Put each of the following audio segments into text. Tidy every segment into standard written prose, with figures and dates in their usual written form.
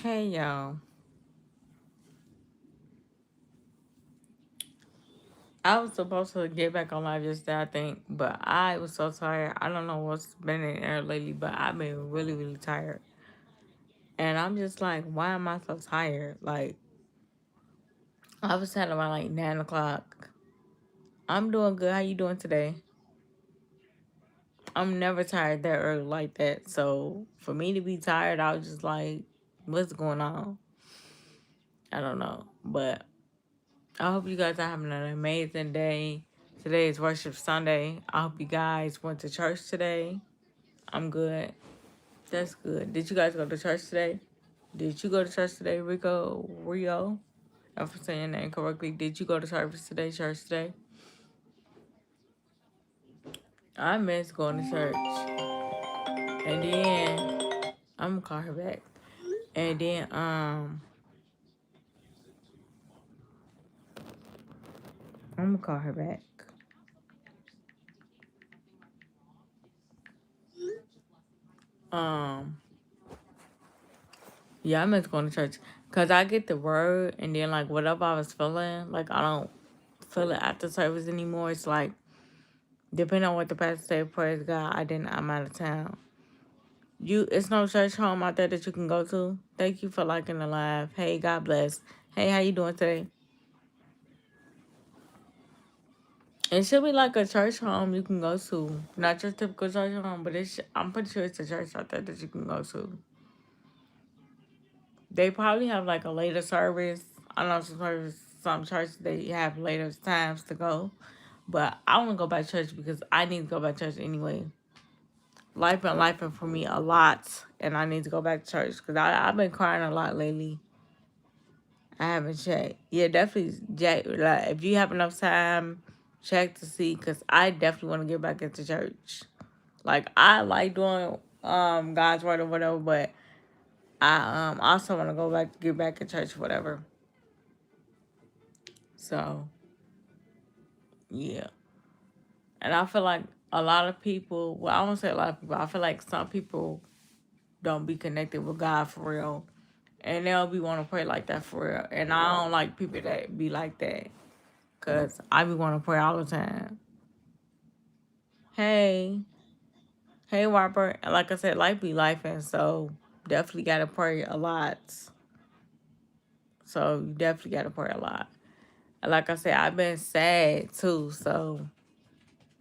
Hey y'all. I was supposed to get back on live yesterday, I think, but I was so tired. I don't know what's been in there lately, but I've been really, really tired. And I'm just like, why am I so tired? Like, I was tired around like 9 o'clock. I'm doing good. How you doing today? I'm never tired that early like that. So for me to be tired, I was just like, what's going on? I don't know. But I hope you guys are having an amazing day. Today is Worship Sunday. I hope you guys went to church today. I'm good. That's good. Did you guys go to church today? Did you go to church today, Rico? Rio? If I'm saying that incorrectly. Did you go to service today, church today? I miss going to church. And then I'm gonna call her back. And then I'm gonna call her back. Um yeah, I miss going to church. Cause I get the word and then like whatever I was feeling, like I don't feel it after service anymore. It's like depending on what the pastor said, praise God, I'm out of town. It's no church home out there that you can go to. Thank you for liking the live. Hey, God bless. Hey, how you doing today? It should be like a church home you can go to. Not your typical church home, but I'm pretty sure it's a church out there that you can go to. They probably have like a later service. I know some churches they have later times to go. But I want to go back to church because I need to go back to church anyway. Life and for me a lot, and I need to go back to church because I've been crying a lot lately. I haven't checked. Yeah, definitely check. Like, if you have enough time, check to see because I definitely want to get back into church. Like I like doing God's word or whatever, but I also want to go back get back in church or whatever. So yeah, and I feel like a lot of people. Well, I won't say a lot of people. I feel like some people don't be connected with God for real. And they'll be want to pray like that for real. And I don't like people that be like that. Because I be want to pray all the time. Hey. Hey, Robert. And like I said, life be life. And so definitely got to pray a lot. So you definitely got to pray a lot. And like I said, I've been sad too. So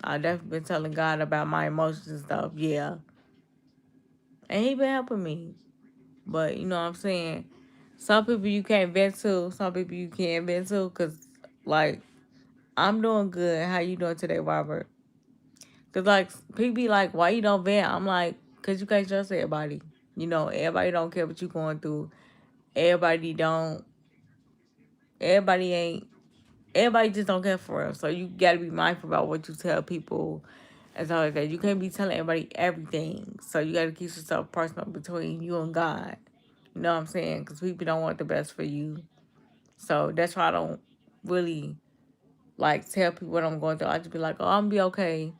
I definitely been telling God about my emotions and stuff. Yeah. And he been helping me. But you know what I'm saying? Some people you can't vent to. Some people you can't vent to. Because like I'm doing good. How you doing today, Robert? Cause like people be like, why you don't vent? I'm like, cause you can't trust everybody. You know, everybody don't care what you going through. Everybody don't. Everybody ain't. Everybody just don't care for real. So you gotta be mindful about what you tell people and stuff like that. You can't be telling everybody everything. So you gotta keep yourself personal between you and God. You know what I'm saying? Cause people don't want the best for you. So that's why I don't really like tell people what I'm going through. I just be like, oh, I'm gonna be okay.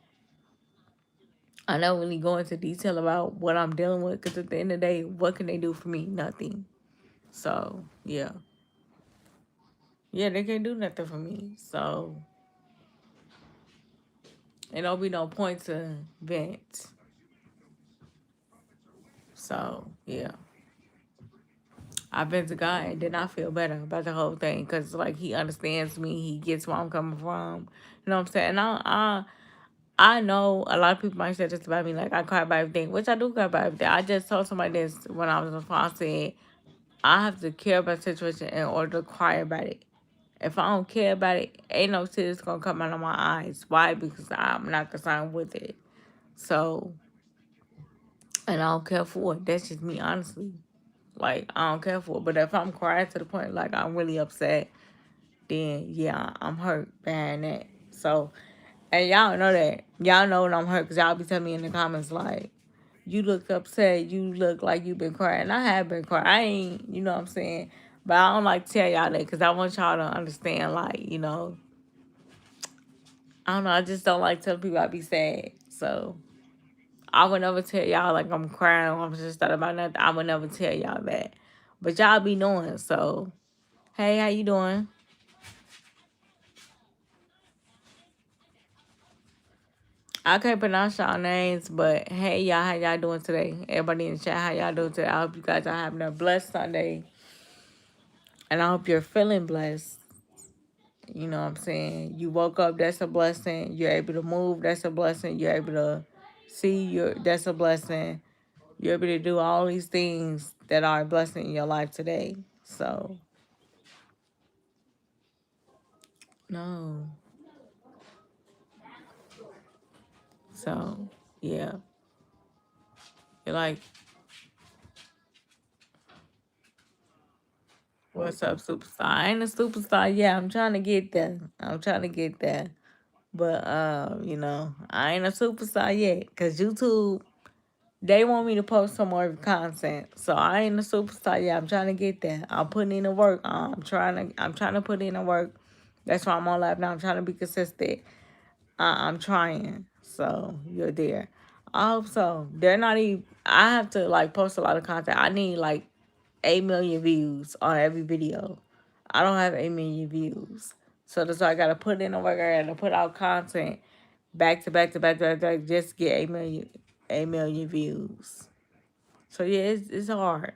I don't really go into detail about what I'm dealing with because at the end of the day, what can they do for me? Nothing. So, yeah. Yeah, they can't do nothing for me. So, it don't be no point to vent. So, yeah. I've been to God and then I feel better about the whole thing because, like, He understands me. He gets where I'm coming from. You know what I'm saying? And I know a lot of people might say this about me, like, I cry about everything, which I do cry about everything. I just told somebody this when I was on the phone. I said, I have to care about the situation in order to cry about it. If I don't care about it, ain't no tears gonna come out of my eyes. Why? Because I'm not concerned with it. So, and I don't care for it. That's just me, honestly. Like, I don't care for it. But if I'm crying to the point, like, I'm really upset, then, yeah, I'm hurt behind that. So, and y'all know that. Y'all know when I'm hurt because y'all be telling me in the comments, like, you look upset. You look like you've been crying. I have been crying. I ain't, you know what I'm saying? But I don't like to tell y'all that because I want y'all to understand, like, you know, I don't know. I just don't like telling people I be sad. So I would never tell y'all, like, I'm crying or I'm just thought about nothing. I would never tell y'all that. But y'all be knowing. So, hey, how you doing? I can't pronounce y'all names, but hey, y'all, how y'all doing today? Everybody in the chat, how y'all doing today? I hope you guys are having a blessed Sunday, and I hope you're feeling blessed. You know what I'm saying? You woke up, that's a blessing. You're able to move, that's a blessing. You're able to see, that's a blessing. You're able to do all these things that are a blessing in your life today. So, no. So, yeah. You're like, what's up, superstar? I ain't a superstar. Yeah, I'm trying to get there. I'm trying to get there. But I ain't a superstar yet. Cause YouTube, they want me to post some more content. So I ain't a superstar yet. I'm trying to get there. I'm putting in the work. I'm trying to put in the work. That's why I'm on live now. I'm trying to be consistent. I'm trying. So you're there. I hope so. They're not even. I have to like post a lot of content. I need like 8 million views on every video. I don't have 8 million views, so that's why I gotta put in the work. I gotta put out content back to back to back to back, to back just to get 8 million, 8 million views. So yeah, it's hard.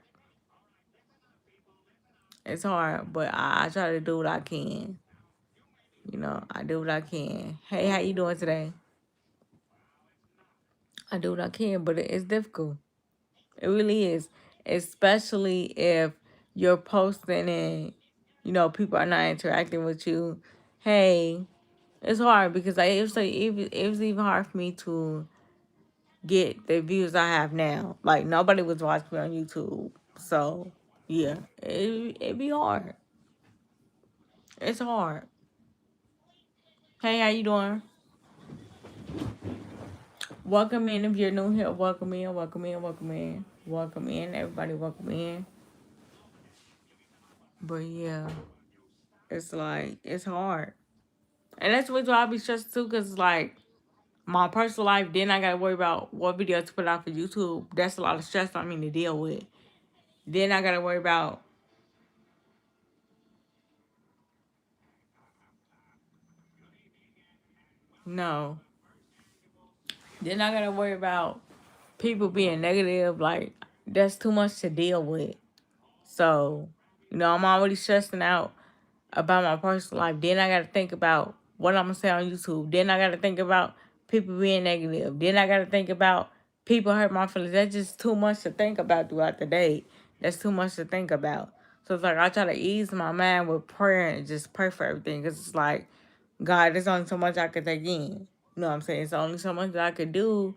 It's hard, but I try to do what I can. I do what I can. Hey, how you doing today? I do what I can, but it's difficult. It really is, especially if you're posting and people are not interacting with you. Hey, it's hard because it was even hard for me to get the views I have now. Like nobody was watching me on YouTube, so yeah, it be hard. It's hard. Hey, how you doing? Welcome in if you're new here. Welcome in. Welcome in. Welcome in. Welcome in. Everybody, welcome in. But yeah, it's like it's hard. And that's what I be stressed too, cause like my personal life, then I gotta worry about what video to put out for YouTube. That's a lot of stress on me to deal with. Then I gotta worry about no. Then I gotta worry about people being negative. Like that's too much to deal with. So, I'm already stressing out about my personal life. Then I gotta think about what I'm gonna say on YouTube. Then I gotta think about people being negative. Then I gotta think about people hurt my feelings. That's just too much to think about throughout the day. That's too much to think about. So it's like I try to ease my mind with prayer and just pray for everything. Cause it's like, God, there's only so much I could take in. You know what I'm saying? It's only so much that I could do.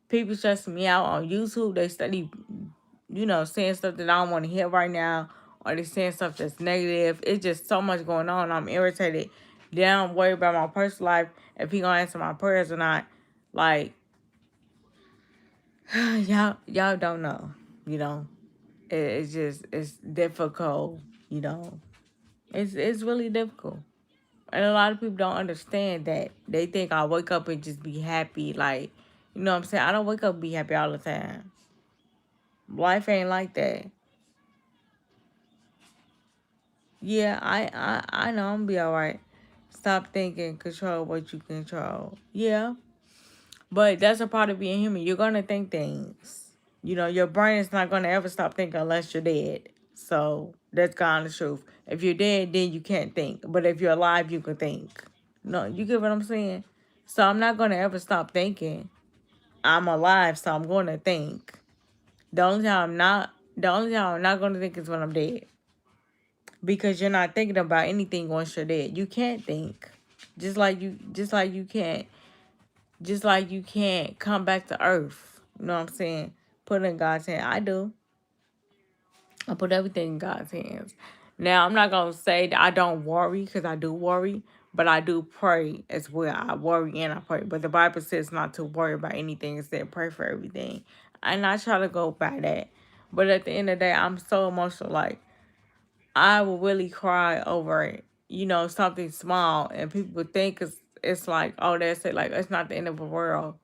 People stress me out on YouTube. They study saying stuff that I don't want to hear right now, or they saying stuff that's negative. It's just so much going on. I'm irritated. Then I'm worried about my personal life, if he gonna answer my prayers or not. Like, y'all don't know. You know, it's just it's difficult. You know, it's really difficult. And a lot of people don't understand that. They think I wake up and just be happy. Like, you know what I'm saying? I don't wake up and be happy all the time. Life ain't like that. Yeah, I know I'm gonna be all right. Stop thinking, control what you control. Yeah, but that's a part of being human. You're gonna think things. Your brain is not gonna ever stop thinking unless you're dead. So that's kind of the truth. If you're dead, then you can't think. But if you're alive, you can think. No, you get what I'm saying? So I'm not gonna ever stop thinking. I'm alive, so I'm gonna think. The only time I'm not gonna think is when I'm dead. Because you're not thinking about anything once you're dead. You can't think. Just like you can't come back to earth. You know what I'm saying? Put it in God's hand. I do. I put everything in God's hands. Now I'm not gonna say that I don't worry, because I do worry, but I do pray as well. I worry and I pray. But the Bible says not to worry about anything, instead pray for everything. And I try to go by that. But at the end of the day, I'm so emotional. Like, I will really cry over it. Something small, and people think it's like, oh, that's it. Like, it's not the end of the world.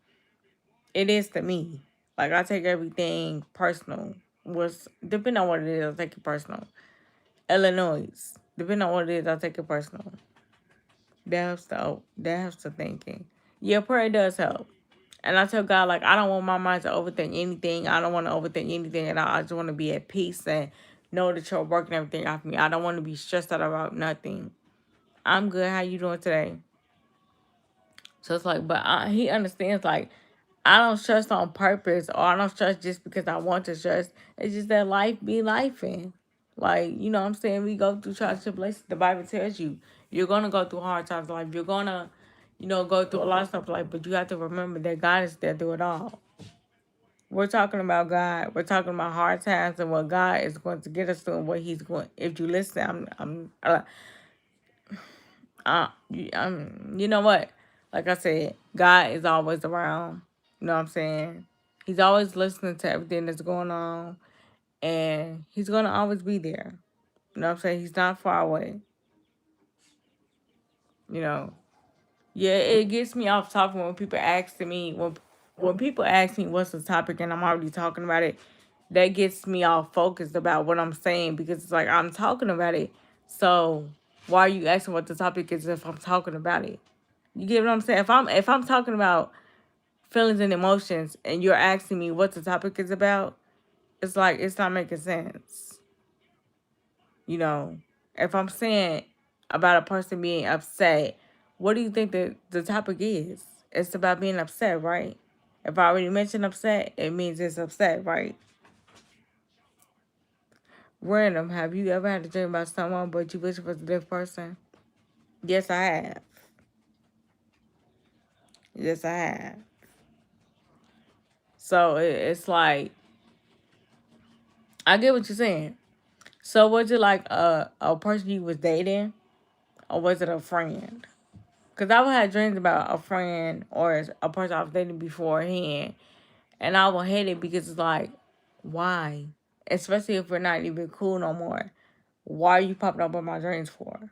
It is to me. Like, I take everything personal. was depending on what it is, I'll take it personal. Illinois, depending on what it is, I'll take it personal. That helps the thinking. Yeah, prayer does help. And I tell God, like, I don't want my mind to overthink anything. I don't want to overthink anything at all. I just want to be at peace and know that you're working everything out for me. I don't want to be stressed out about nothing. I'm good. How you doing today? So it's like, but he understands, like, I don't stress on purpose or I don't stress just because I want to stress. It's just that life be life in. Like, you know what I'm saying? We go through trials and tribulations. The Bible tells you you're going to go through hard times in life. You're going to, go through a lot of stuff in life, but you have to remember that God is there through it all. We're talking about God. We're talking about hard times and what God is going to get us through and what He's going. If you listen, you know what? Like I said, God is always around. You know what I'm saying? He's always listening to everything that's going on, and He's gonna always be there. You know what I'm saying? He's not far away. You know. Yeah, it gets me off topic when people ask me when people ask me what's the topic and I'm already talking about it. That gets me off focused about what I'm saying because it's like I'm talking about it. So why are you asking what the topic is if I'm talking about it? You get what I'm saying? If I'm talking about feelings and emotions and you're asking me what the topic is about, it's like it's not making sense. You know, if I'm saying about a person being upset, what do you think that the topic is? It's about being upset, right? If I already mentioned upset, it means it's upset, right? Random, have you ever had a dream about someone but you wish it was a different person? Yes, I have. Yes, I have. So it's like, I get what you're saying. So was it like a person you was dating, or was it a friend? Because I would have dreams about a friend or a person I was dating beforehand, and I would hate it because it's like, why? Especially if we're not even cool no more. Why are you popping up in my dreams for?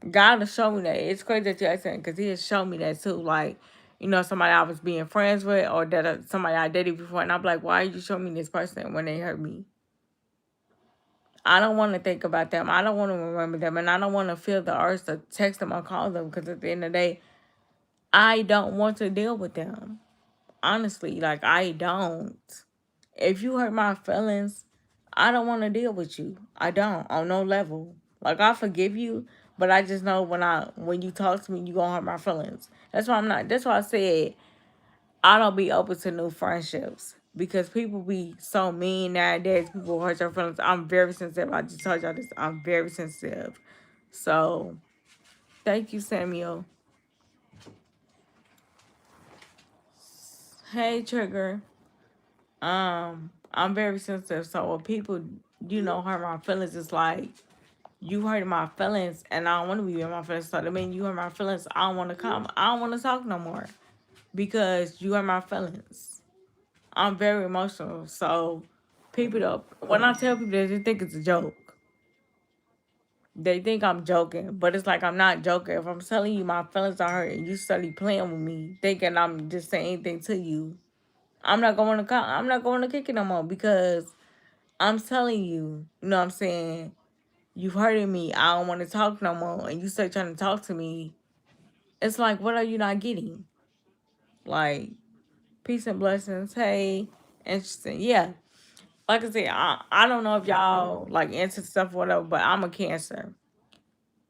God will show me that. It's crazy that you asked that because He has shown me that too. Like, somebody I was being friends with or that somebody I dated before, and I'm like, why are you showing me this person when they hurt me? I don't want to think about them. I don't want to remember them. And I don't want to feel the urge to text them or call them because at the end of the day, I don't want to deal with them. Honestly, like, I don't. If you hurt my feelings, I don't want to deal with you. I don't, on no level. Like, I forgive you, but I just know when you talk to me, you gonna hurt my feelings. That's why I said I don't be open to new friendships because people be so mean nowadays. People hurt your feelings. I'm very sensitive. I just told y'all this. I'm very sensitive. So thank you, Samuel. Hey, Trigger. I'm very sensitive. So when people, hurt my feelings, it's like you hurt my feelings, and I don't want to be in my feelings. So that means you hurt my feelings. I don't want to come. I don't want to talk no more because you hurt my feelings. I'm very emotional. So people don't, when I tell people this, they think it's a joke. They think I'm joking, but it's like I'm not joking. If I'm telling you my feelings are hurt and you study playing with me, thinking I'm just saying anything to you, I'm not going to kick it no more because I'm telling you, you know what I'm saying? You've hurted me. I don't want to talk no more. And you start trying to talk to me. It's like, what are you not getting? Like, peace and blessings. Hey, interesting. Yeah. Like I said, I don't know if y'all like into stuff or whatever, but I'm a Cancer.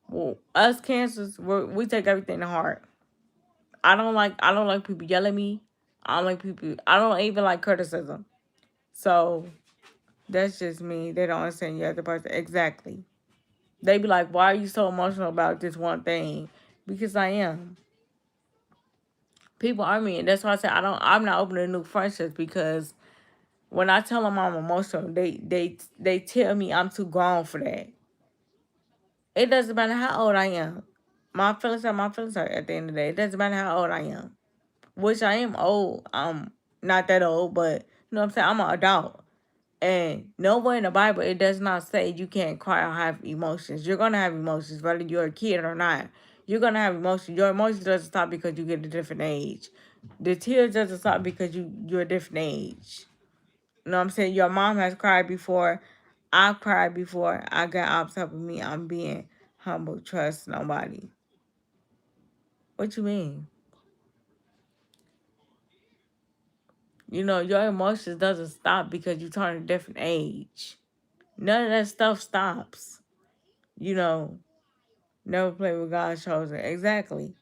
Well, us Cancers, we take everything to heart. I don't like people yell at me. I don't like people. I don't even like criticism. So that's just me. They don't understand you as a person exactly. They be like, "Why are you so emotional about this one thing?" Because I am. People are me, and that's why I say I'm not open to new friendships because when I tell them I'm emotional, they tell me I'm too grown for that. It doesn't matter how old I am. My feelings are at the end of the day. It doesn't matter how old I am. Which I am old. I'm not that old, but you know what I'm saying? I'm an adult. And nowhere in the Bible it does not say you can't cry or have emotions. You're gonna have emotions, whether you're a kid or not. You're gonna have emotions. Your emotions doesn't stop because you get a different age. The tears doesn't stop because you're a different age. You know what I'm saying? Your mom has cried before. I've cried before. I got upset with me. I'm being humble. Trust nobody. What you mean? You know, your emotions doesn't stop because you turn a different age. None of that stuff stops. You know, never play with God's chosen. Exactly.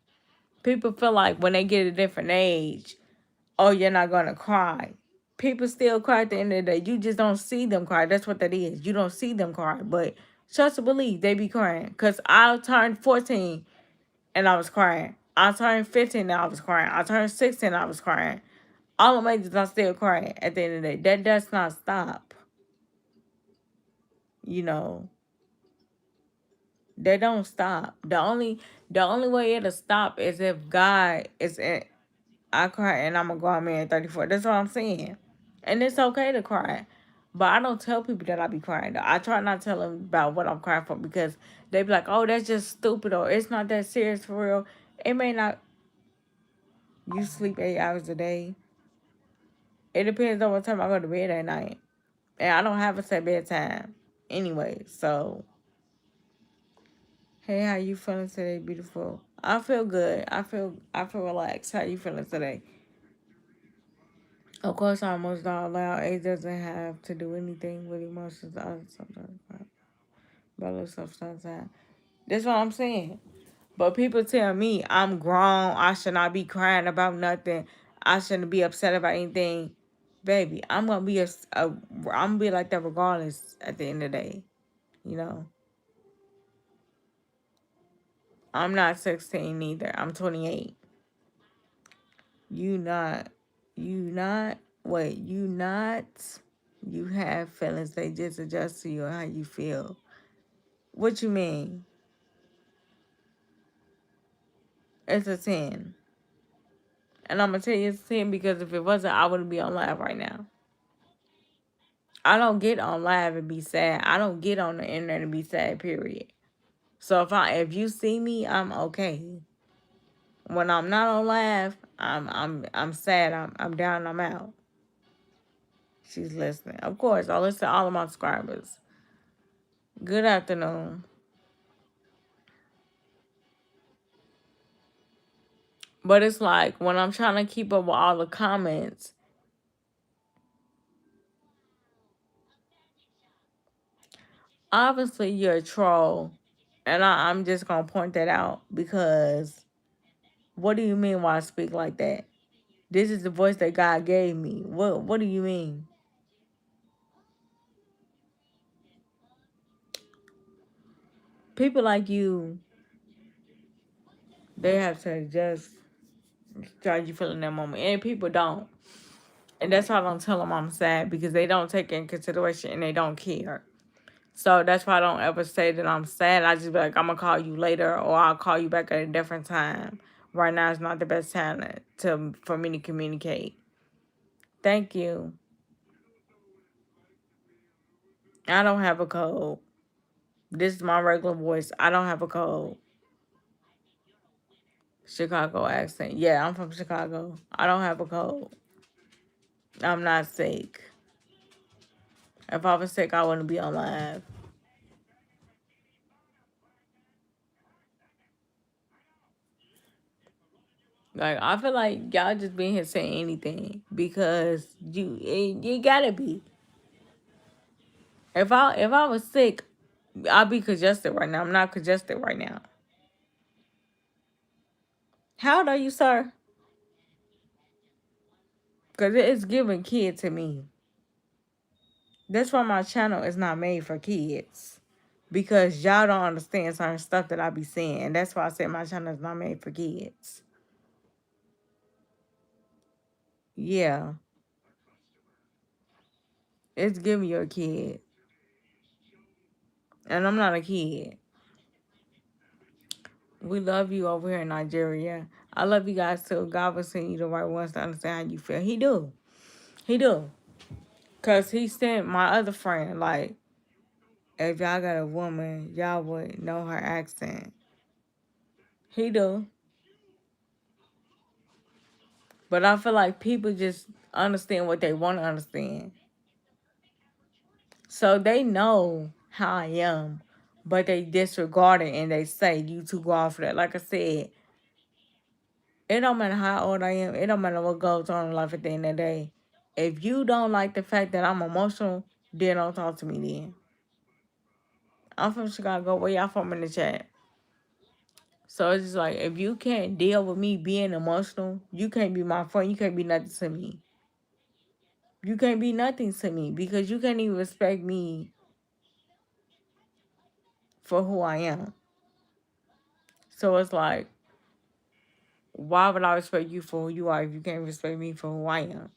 People feel like when they get a different age, oh, you're not going to cry. People still cry at the end of the day. You just don't see them cry. That's what that is. You don't see them cry. But trust and believe, they be crying. Because I turned 14 and I was crying. I turned 15 and I was crying. I turned 16 and I was crying. All of my ages, I'm still crying at the end of the day. That does not stop. You know, they don't stop. The only way it'll stop is if God is in. I cry and I'm a grown man 34. That's what I'm saying. And it's okay to cry. But I don't tell people that I be crying though. I try not to tell them about what I'm crying for because they be like, oh, that's just stupid or it's not that serious for real. It may not. You sleep 8 hours a day. It depends on what time I go to bed at night. And I don't have a set bedtime anyway. So, hey, how you feeling today, beautiful? I feel good. I feel relaxed. How you feeling today? Of course, our emotions are allowed. Age doesn't have to do anything with emotions. I sometimes cry. But stuff sometimes. That's what I'm saying. But people tell me I'm grown. I should not be crying about nothing. I shouldn't be upset about anything. Baby, I'm gonna be I'm gonna be like that regardless. At the end of the day, you know, I'm not 16 either. I'm 28. You not. You not. Wait. You not. You have feelings. They just adjust to you and how you feel. What you mean? It's a 10. And I'm going to tell you it's a 10 because if it wasn't, I wouldn't be on live right now. I don't get on live and be sad. I don't get on the internet and be sad, period. So if you see me, I'm okay. When I'm not on live, I'm sad. I'm down, I'm out. She's listening. Of course, I listen to all of my subscribers. Good afternoon. But it's like when I'm trying to keep up with all the comments, obviously you're a troll. And I'm just going to point that out because what do you mean why I speak like that? This is the voice that God gave me. What do you mean? People like you, they have to just try you feel in that moment. And people don't. And that's why I don't tell them I'm sad because they don't take it in consideration and they don't care. So that's why I don't ever say that I'm sad. I just be like, I'm going to call you later or I'll call you back at a different time. Right now is not the best time for me to communicate. Thank you. I don't have a code. This is my regular voice. I don't have a code. Chicago accent. Yeah, I'm from Chicago. I don't have a code. I'm not sick. If I was sick, I wouldn't be on live. Like I feel like y'all just being here saying anything because you gotta be. If I was sick, I'll be congested right now. I'm not congested right now. How old are you, sir? Because it's giving kid to me. That's why my channel is not made for kids. Because y'all don't understand certain stuff that I be saying. And that's why I said my channel is not made for kids. Yeah. It's giving you a kid. And I'm not a kid. We love you over here in Nigeria. I love you guys too. God will send you the right ones to understand how you feel. He do. He do. Because he sent my other friend, like, if y'all got a woman, y'all would know her accent. He do. But I feel like people just understand what they want to understand. So they know how I am, but they disregard it and they say you too grown for that. Like I said, it don't matter how old I am. It don't matter what goes on in life at the end of the day. If you don't like the fact that I'm emotional, then don't talk to me then. I'm from Chicago. Where y'all from in the chat? So it's just like, if you can't deal with me being emotional, you can't be my friend. You can't be nothing to me. You can't be nothing to me because you can't even respect me for who I am. So it's like, why would I respect you for who you are if you can't respect me for who I am?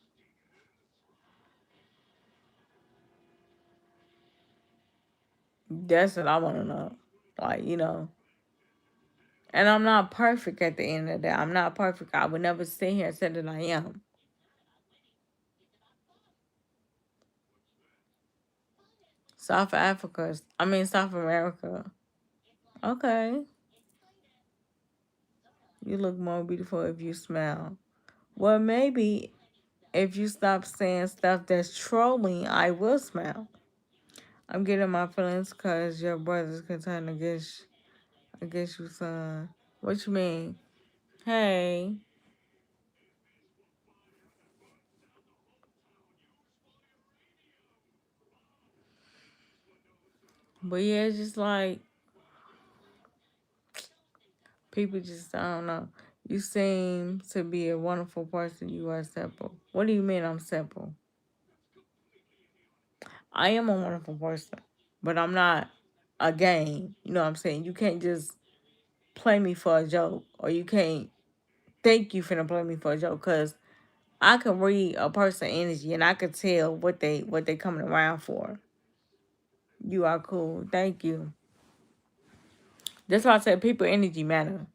That's what I want to know. Like, and I'm not perfect at the end of the day. I'm not perfect. I would never sit here and say that I am. South America. Okay. You look more beautiful if you smile. Well, maybe if you stop saying stuff that's trolling, I will smile. I'm getting my feelings because your brother's concerned against you, son. What you mean? Hey. But yeah, it's just like, people just, I don't know. You seem to be a wonderful person. You are simple. What do you mean I'm simple? I am a wonderful person, but I'm not a game. You know what I'm saying? You can't just play me for a joke, or you can't think you finna play me for a joke, because I can read a person energy and I can tell what they coming around for. You are cool. Thank you. That's why I said people energy matter.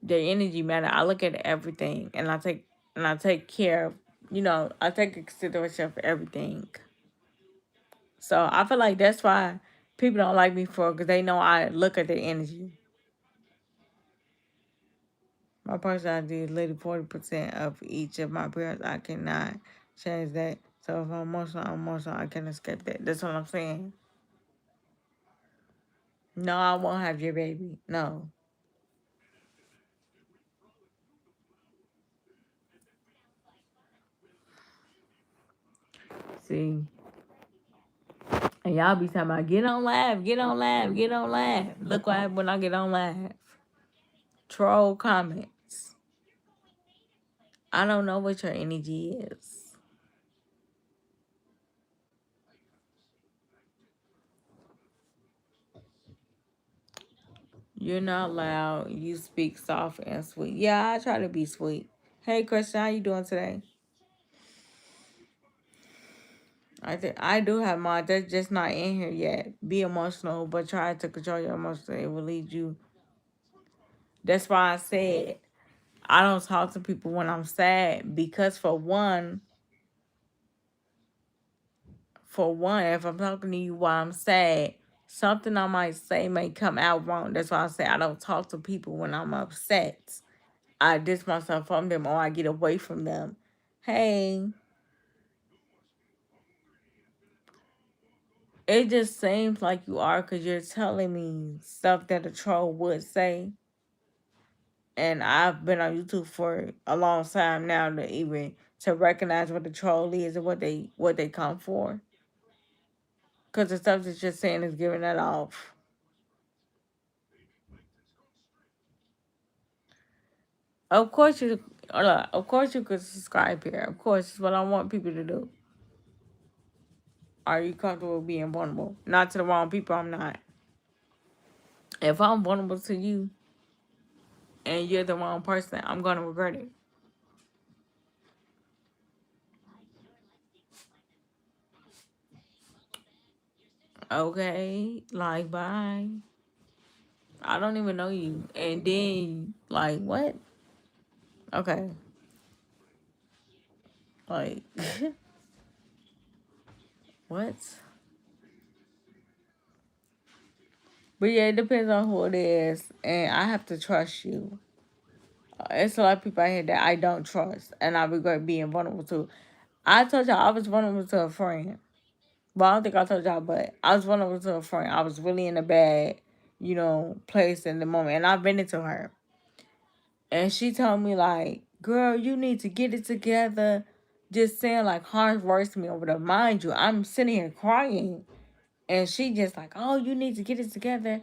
Their energy matter. I look at everything and I take care of, I take consideration for everything. So I feel like that's why people don't like me for, because they know I look at their energy. My personality is literally 40% of each of my parents. I cannot change that. So if I'm emotional, I'm emotional. I can't escape that. That's what I'm saying. No, I won't have your baby. No. See, and y'all be talking about get on live, get on live, get on live. Look what happened when I get on live. Troll comments. I don't know what your energy is. You're not loud. You speak soft and sweet. Yeah, I try to be sweet. Hey, Christian, how you doing today? I do have mine. That's just not in here yet. Be emotional, but try to control your emotions. It will lead you. That's why I said I don't talk to people when I'm sad, because for one, if I'm talking to you while I'm sad, something I might say may come out wrong. That's why I say I don't talk to people when I'm upset. I distance myself from them, or I get away from them. Hey, it just seems like you are, because you're telling me stuff that a troll would say. And I've been on YouTube for a long time now to recognize what the troll is and what they come for. Because the stuff that you're saying is giving that off. Of course you, of course you could subscribe here. Of course, it's what I want people to do. Are you comfortable being vulnerable? Not to the wrong people. I'm not. If I'm vulnerable to you and you're the wrong person, I'm gonna regret it. Okay, like bye. I don't even know you, and then like what? Okay, like what? But yeah, it depends on who it is, and I have to trust you. It's a lot of people out here that I don't trust, and I regret being vulnerable to. I told y'all I was vulnerable to a friend. Well, I don't think I told y'all, but I was vulnerable to a friend. I was really in a bad, place in the moment. And I've been into her. And she told me, like, girl, you need to get it together. Just saying, like, harsh words to me over there. Mind you, I'm sitting here crying. And she just like, oh, you need to get it together.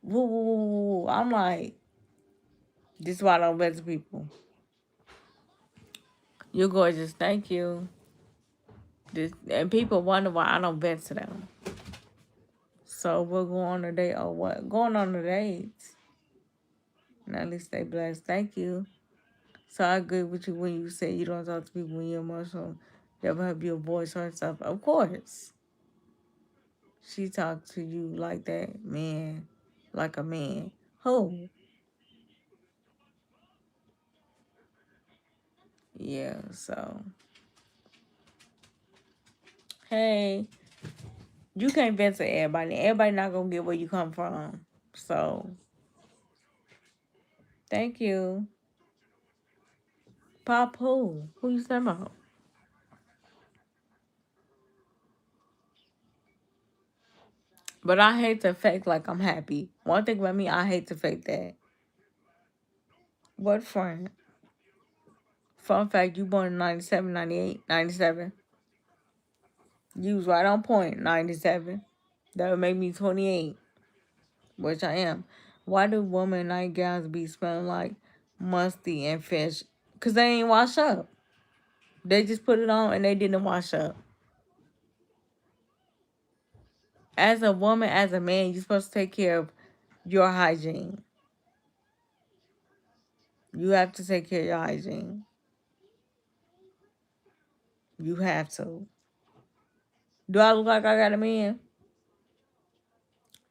Woo, woo, woo, woo, woo. I'm like, this is why I don't vent to people. You're gorgeous. Thank you. And people wonder why I don't vent to them. So we'll go on a date or what? Going on a date. And at least stay blessed. Thank you. So I agree with you when you say you don't talk to people when you're emotional. Never have your voice or stuff. Of course. She talked to you like that, man. Like a man. Who? Yeah, so. Hey, you can't vent to everybody. Everybody not gonna get where you come from. So, thank you. Pop who? Who you talking about? But I hate to fake like I'm happy. One thing about me, I hate to fake that. What friend? Fun fact, you born in 97, 98, 97. You was right on point, 97. That would make me 28, which I am. Why do women nightgowns be smelling like musty and fish? Because they ain't wash up. They just put it on and they didn't wash up. As a woman, as a man, you're supposed to take care of your hygiene. You have to take care of your hygiene. You have to. Do I look like I got a man?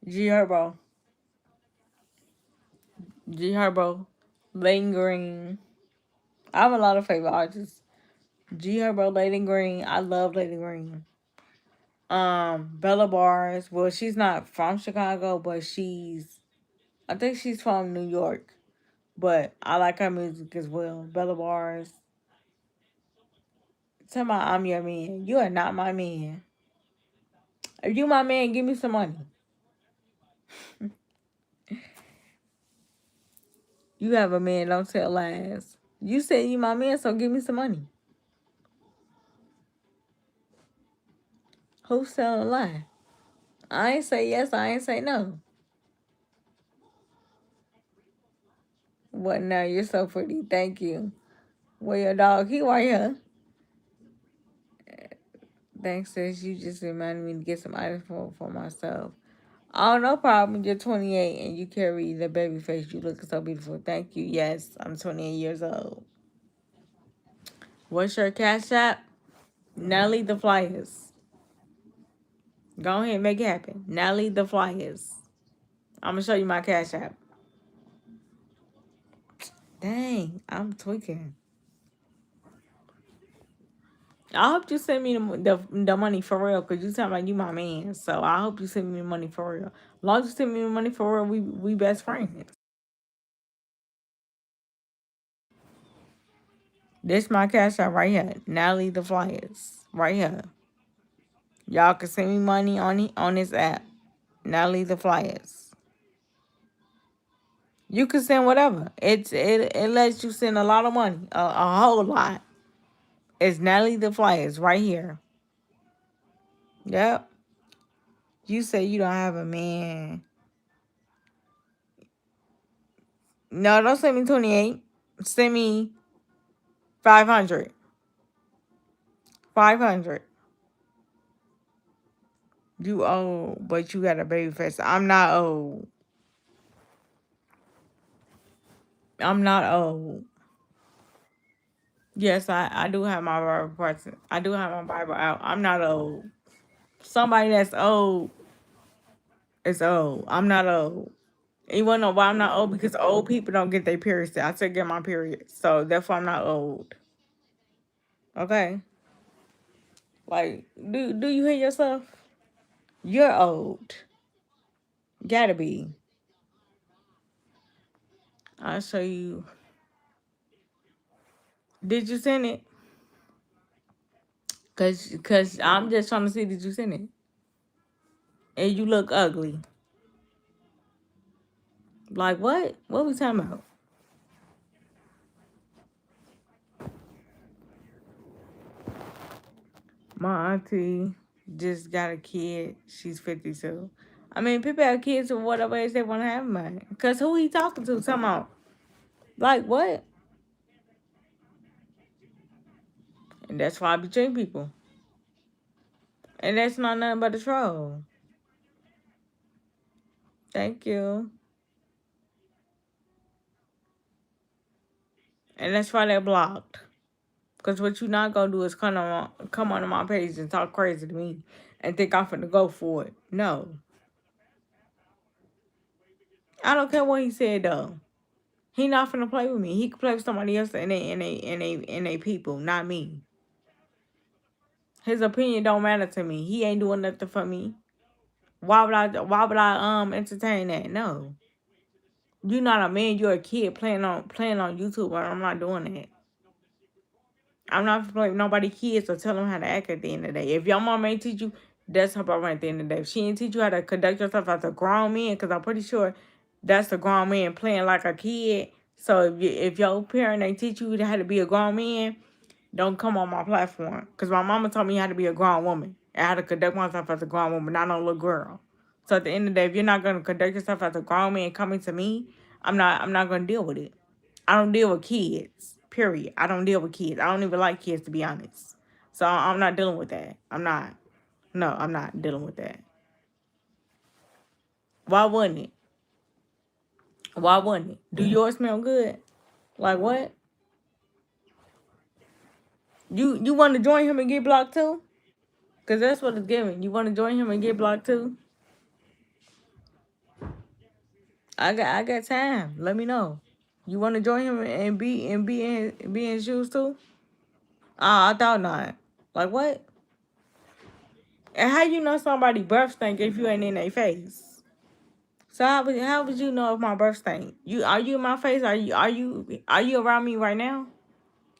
G Herbo. G Herbo. Lane Green. I have a lot of favorite artists. G Herbo, Lady Green. I love Lady Green. Bella Bars. Well, she's not from Chicago, but I think she's from New York. But I like her music as well. Bella Bars. Tell me I'm your man. You are not my man. If you my man, give me some money. You have a man, don't tell lies. You said you my man, so give me some money. Who's telling a lie? I ain't say yes, I ain't say no. What now? You're so pretty. Thank you. Where your dog? He right here. Thanks, sis. You just reminded me to get some items for myself. Oh, no problem. You're 28 and you carry the baby face. You look so beautiful. Thank you. Yes, I'm 28 years old. What's your cash app? Nelly the Flyers. Go ahead and make it happen. Nelly the Flyers. I'm going to show you my cash app. Dang, I'm tweaking. I hope you send me the money for real, because you sound like you my man. So I hope you send me the money for real. As long as you send me the money for real, we best friends. This my cash out right here. Natalie the Flyers. Right here. Y'all can send me money on this app. Natalie the Flyers. You can send whatever. It lets you send a lot of money. A whole lot. It's Natalie the Flyers right here. Yep. You say you don't have a man. No, don't send me 28. Send me 500. 500. You old, but you got a baby face. I'm not old. I'm not old. Yes, I do have my Bible present. I do have my Bible out. I'm not old. Somebody that's old is old. I'm not old. You wanna know why I'm not old? Because old people don't get their periods. I still get my period. So therefore I'm not old. Okay? Like, do you hear yourself? You're old. Gotta be. I'll show you. Did you send it? Cause I'm just trying to see that you send it. And you look ugly. Like what? What we talking about? My auntie just got a kid. She's 52. I mean, people have kids for whatever age they want to have, man. Cause who he talking to? Somehow. Like what? And that's why I be treating people. And that's not nothing but a troll. Thank you. And that's why they're blocked. Cause what you not gonna do is come onto my page and talk crazy to me and think I'm finna go for it. No. I don't care what he said though. He not finna play with me. He can play with somebody else and they people, not me. His opinion don't matter to me. He ain't doing nothing for me. Why would I entertain that? No. You're not a man, you're a kid playing on YouTube, but I'm not doing that. I'm not gonna play with nobody kids or tell them how to act at the end of the day. If your mom ain't teach you, that's her problem at the end of the day. If she ain't teach you how to conduct yourself as a grown man, because I'm pretty sure that's a grown man playing like a kid. So if your parent ain't teach you how to be a grown man, don't come on my platform. Because my mama told me how to be a grown woman and how to conduct myself as a grown woman, not a little girl. So at the end of the day, if you're not gonna conduct yourself as a grown man coming to me, I'm not gonna deal with it. I don't deal with kids. Period. I don't deal with kids. I don't even like kids to be honest. So I'm not dealing with that. I'm not. No, I'm not dealing with that. Why wouldn't it? Why wouldn't it? Do yours smell good? Like what? You want to join him and get blocked too? Cause that's what it's giving. You want to join him and get blocked too? I got time. Let me know. You want to join him and be in his shoes too? I thought not. Like what? And how you know somebody breath stink if you ain't in their face? So how would you know if my breath stink? Are you in my face? Are you around me right now?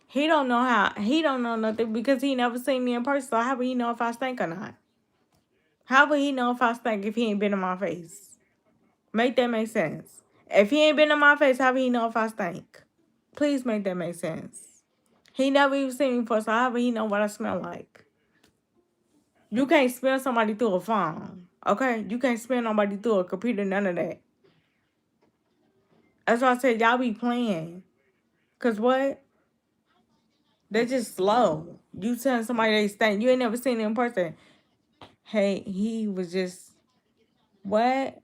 He don't know nothing because he never seen me in person. So how would he know if I stink or not? How would he know if I stink if he ain't been in my face? Make that make sense. If he ain't been in my face, how would he know if I stink? Please make that make sense. He never even seen me before, so how would he know what I smell like? You can't smell somebody through a phone, okay? You can't smell nobody through a computer, none of that. That's why I said y'all be playing. Cause what? They're just slow. You telling somebody they stink. You ain't never seen them in person. Hey, he was just what?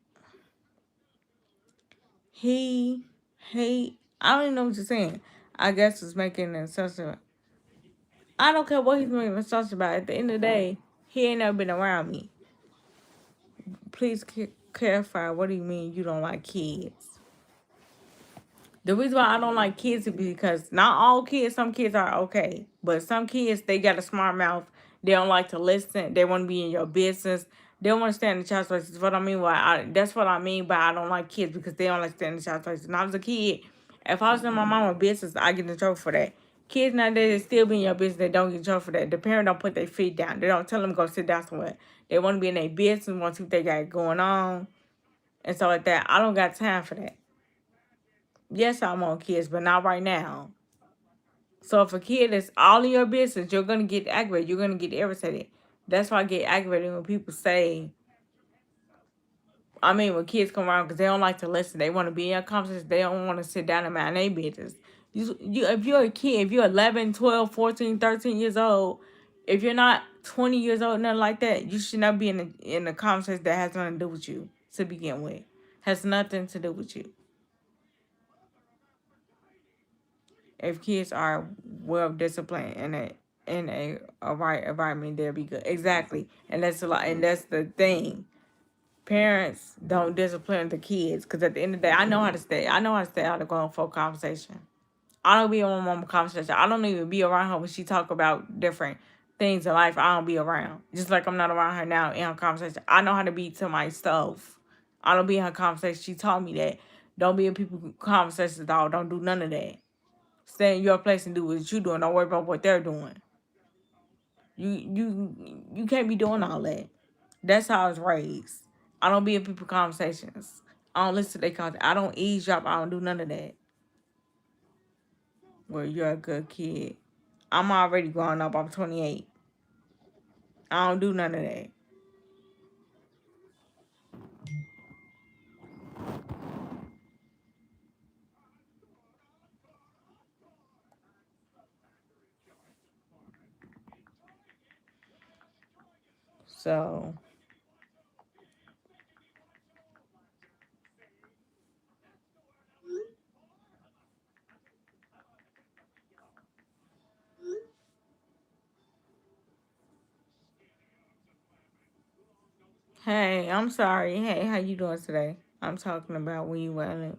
He I don't even know what you're saying. I guess it's making an assumption. I don't care what he's making an assumption about. At the end of the day, he ain't never been around me. Please clarify. What do you mean you don't like kids? The reason why I don't like kids is because not all kids, some kids are okay. But some kids, they got a smart mouth. They don't like to listen. They want to be in your business. They don't want to stand in the child's place. That's what I mean by I don't like kids because they don't like to stand in the child's place. When I was a kid, if I was in my mama's business, I get in trouble for that. Kids nowadays, they still be in your business. They don't get in trouble for that. The parent don't put their feet down. They don't tell them go sit down somewhere. They want to be in their business, want to see what they got going on, and stuff like that. I don't got time for that. Yes, I want kids, but not right now. So if a kid is all in your business, you're gonna get aggravated. You're gonna get irritated. That's why I get aggravated when people say, when kids come around because they don't like to listen. They want to be in your conversation. They don't want to sit down and mind their business. If you're a kid, if you're 11, 12, 14, 13 years old, if you're not 20 years old, nothing like that, you should not be in a conversation that has nothing to do with you to begin with. Has nothing to do with you. If kids are well disciplined in a right environment, they'll be good. Exactly, and that's a lot. And that's the thing. Parents don't discipline the kids because at the end of the day, I know how to stay. I know how to stay out of grown folk conversation. I don't be on my mama conversation. I don't even be around her when she talk about different things in life. I don't be around. Just like I'm not around her now in her conversation. I know how to be to myself. I don't be in her conversation. She taught me that. Don't be in people's conversations at all. Don't do none of that. Stay in your place and do what you doing. Don't worry about what they're doing. You can't be doing all that. That's how I was raised. I don't be in people conversations. I don't listen to their content. I don't eavesdrop. I don't do none of that. Well, you're a good kid. I'm already grown up. I'm 28. I don't do none of that. So, hey, I'm sorry. Hey, how you doing today? I'm talking about when you were in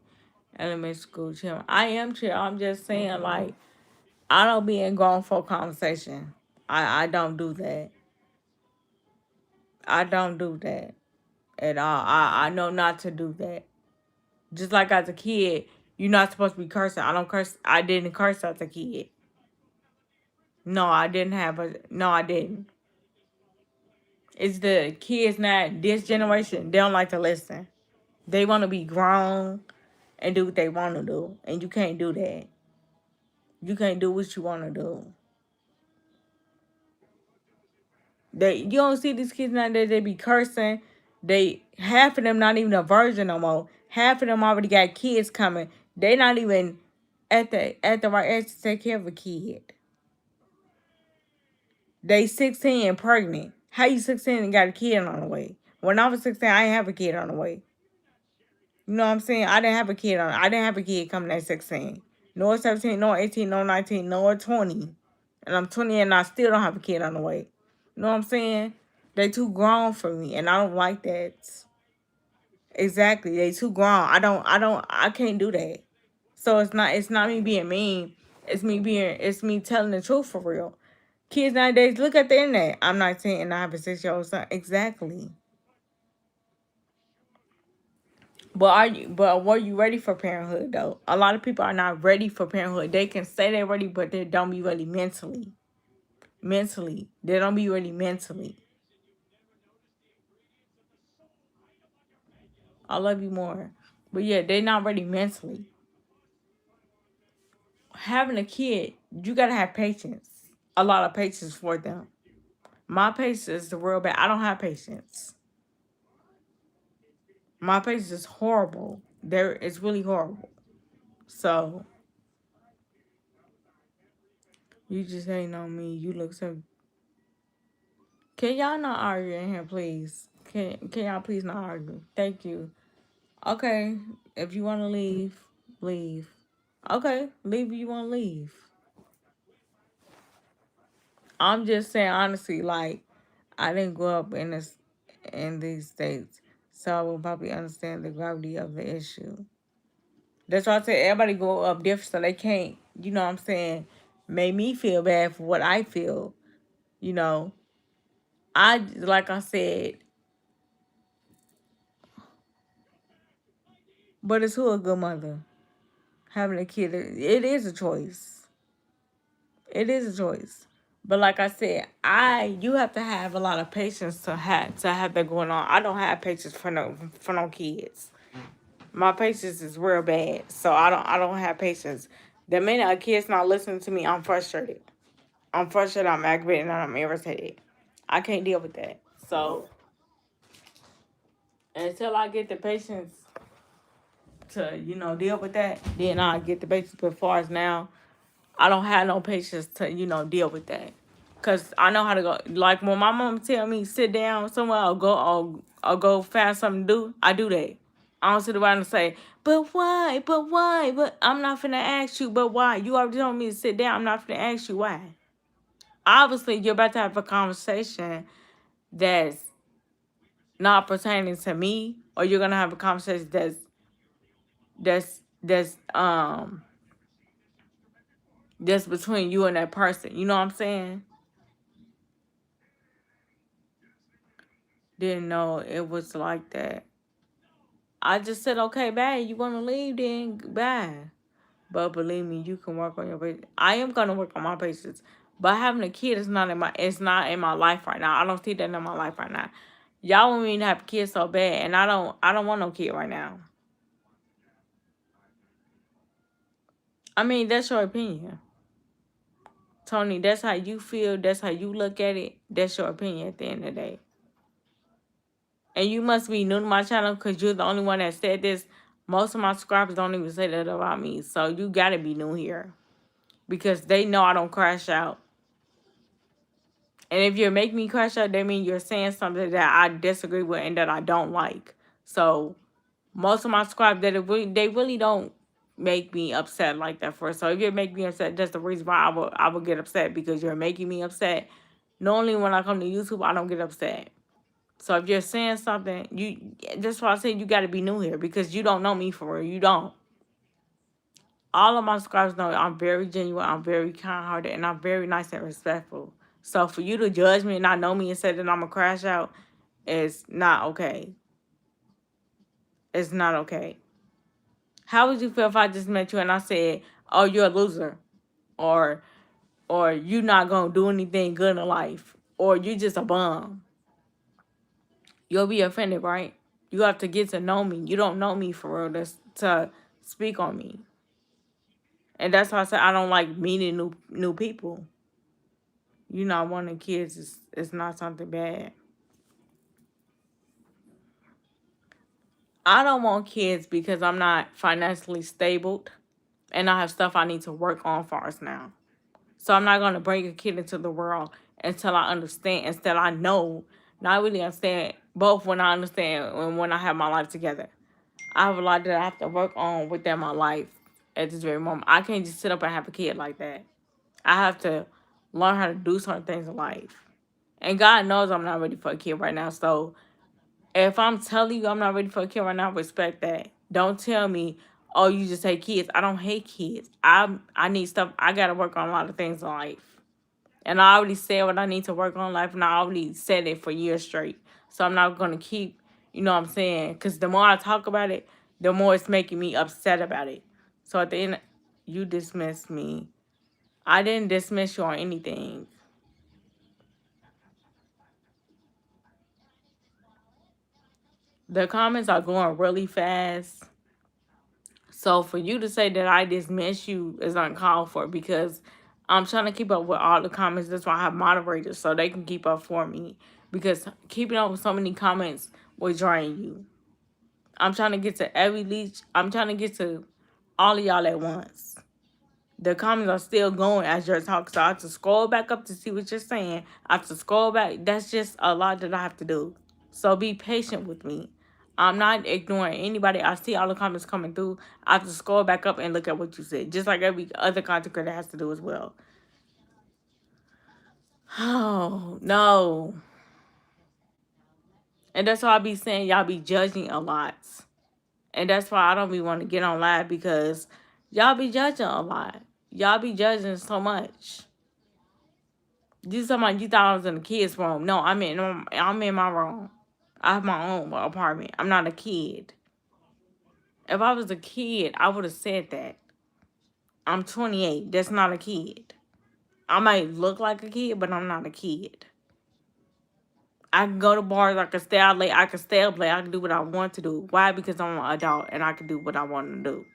elementary school chill. I am chill. I'm just saying, like, I don't be in grown folk conversation. I don't do that. I don't do that at all. I know not to do that. Just like as a kid, you're not supposed to be cursing. I don't curse. I didn't curse as a kid. No, I didn't have a. No, I didn't. It's the kids now, this generation, they don't like to listen. They want to be grown and do what they want to do. And you can't do that. You can't do what you want to do. You don't see these kids nowadays, they be cursing. They half of them not even a virgin no more. Half of them already got kids coming. They not even at the right age to take care of a kid. They 16 and pregnant. How you 16 and got a kid on the way? When I was 16, I didn't have a kid on the way. You know what I'm saying? I didn't have a kid coming at 16. Nor 17, nor 18, nor 19, nor 20. And I'm 20 and I still don't have a kid on the way. You know what I'm saying? They too grown for me and I don't like that. Exactly. They too grown. I can't do that. So it's not me being mean. It's me telling the truth for real. Kids nowadays look at the internet. I'm 19 and I have a 6-year-old son. Exactly. But were you ready for parenthood though? A lot of people are not ready for parenthood. They can say they're ready, but they don't be ready mentally. Mentally. They don't be ready mentally. I love you more. But yeah, they're not ready mentally. Having a kid, you gotta have patience. A lot of patience for them. My patience is the real bad. I don't have patience. My patience is horrible. It's really horrible. So you just ain't on me. You look so. Can y'all not argue in here, please? Can y'all please not argue? Thank you. Okay, if you want to leave, leave. Okay, leave if you want to leave. I'm just saying honestly, like I didn't grow up in these states, so I will probably understand the gravity of the issue. That's why I say everybody grow up different, so they can't. You know what I'm saying? Make me feel bad for what I feel. You know, I like I said, but it's who a good mother. Having a kid, it is a choice. It is a choice. But like I said, you have to have a lot of patience to have that going on. I don't have patience for no kids. My patience is real bad, so I don't have patience. The minute a kid's not listening to me, I'm frustrated. I'm frustrated. I'm aggravated, and I'm irritated. I can't deal with that. So until I get the patience to deal with that, then I get the patience. But as far as now, I don't have no patience to, deal with that. Cause I know how to go. Like when my mom tell me sit down somewhere or go find something to do, I do that. I don't sit around and say, but why? But why? But I'm not finna ask you, but why? You already told me to sit down. I'm not finna ask you why. Obviously, you're about to have a conversation that's not pertaining to me, or you're gonna have a conversation that's between you and that person. You know what I'm saying? Didn't know it was like that. I just said, okay, bye. You want to leave, then bye. But believe me, you can work on your patience. I am going to work on my patience. But having a kid is not in my life right now. I don't see that in my life right now. Y'all want me to have kids so bad, and I don't want no kid right now. I mean, that's your opinion. Tony, that's how you feel, that's how you look at it. That's your opinion at the end of the day. And you must be new to my channel because you're the only one that said this. Most of my subscribers don't even say that about me. So you gotta be new here. Because they know I don't crash out. And if you make me crash out, that means you're saying something that I disagree with and that I don't like. So most of my subscribers, they really don't make me upset like that first. So if you make me upset, that's the reason why I will get upset, because you're making me upset. Normally when I come to YouTube, I don't get upset. So if you're saying something, that's why I said you got to be new here, because you don't know me for real. You don't. All of my subscribers know I'm very genuine, I'm very kind-hearted, and I'm very nice and respectful. So for you to judge me and not know me and say that I'm going to crash out is not okay. It's not okay. How would you feel if I just met you and I said, oh, you're a loser? Or you're not going to do anything good in life? Or you just a bum? You'll be offended, right? You have to get to know me. You don't know me for real to speak on me. And that's why I said I don't like meeting new people. You know, wanting kids is not something bad. I don't want kids because I'm not financially stable and I have stuff I need to work on for us now. So I'm not going to bring a kid into the world until I understand, until I know, not really understand, both when I understand and when I have my life together. I have a lot that I have to work on within my life at this very moment. I can't just sit up and have a kid like that. I have to learn how to do certain things in life. And God knows I'm not ready for a kid right now. So if I'm telling you I'm not ready for a kid right now, respect that. Don't tell me, oh, you just hate kids. I don't hate kids. I need stuff. I got to work on a lot of things in life. And I already said what I need to work on in life, and I already said it for years straight. So I'm not going to keep, you know what I'm saying? Because the more I talk about it, the more it's making me upset about it. So at the end, you dismissed me. I didn't dismiss you on anything. The comments are going really fast. So for you to say that I dismiss you is uncalled for, because I'm trying to keep up with all the comments. That's why I have moderators so they can keep up for me. Because keeping up with so many comments will drain you. I'm trying to get to every leech. I'm trying to get to all of y'all at once. The comments are still going as you're talking. So I have to scroll back up to see what you're saying. I have to scroll back. That's just a lot that I have to do. So be patient with me. I'm not ignoring anybody. I see all the comments coming through. I have to scroll back up and look at what you said. Just like every other content creator has to do as well. Oh, no. And that's why I be saying y'all be judging a lot. And that's why I don't be want to get on live, because y'all be judging a lot. Y'all be judging so much. You somebody, you thought I was in the kids' room. No, I'm in my room. I have my own apartment. I'm not a kid. If I was a kid, I would have said that. I'm 28. That's not a kid. I might look like a kid, but I'm not a kid. I can go to bars. I can stay out late. I can stay up late. I can do what I want to do. Why? Because I'm an adult and I can do what I want to do.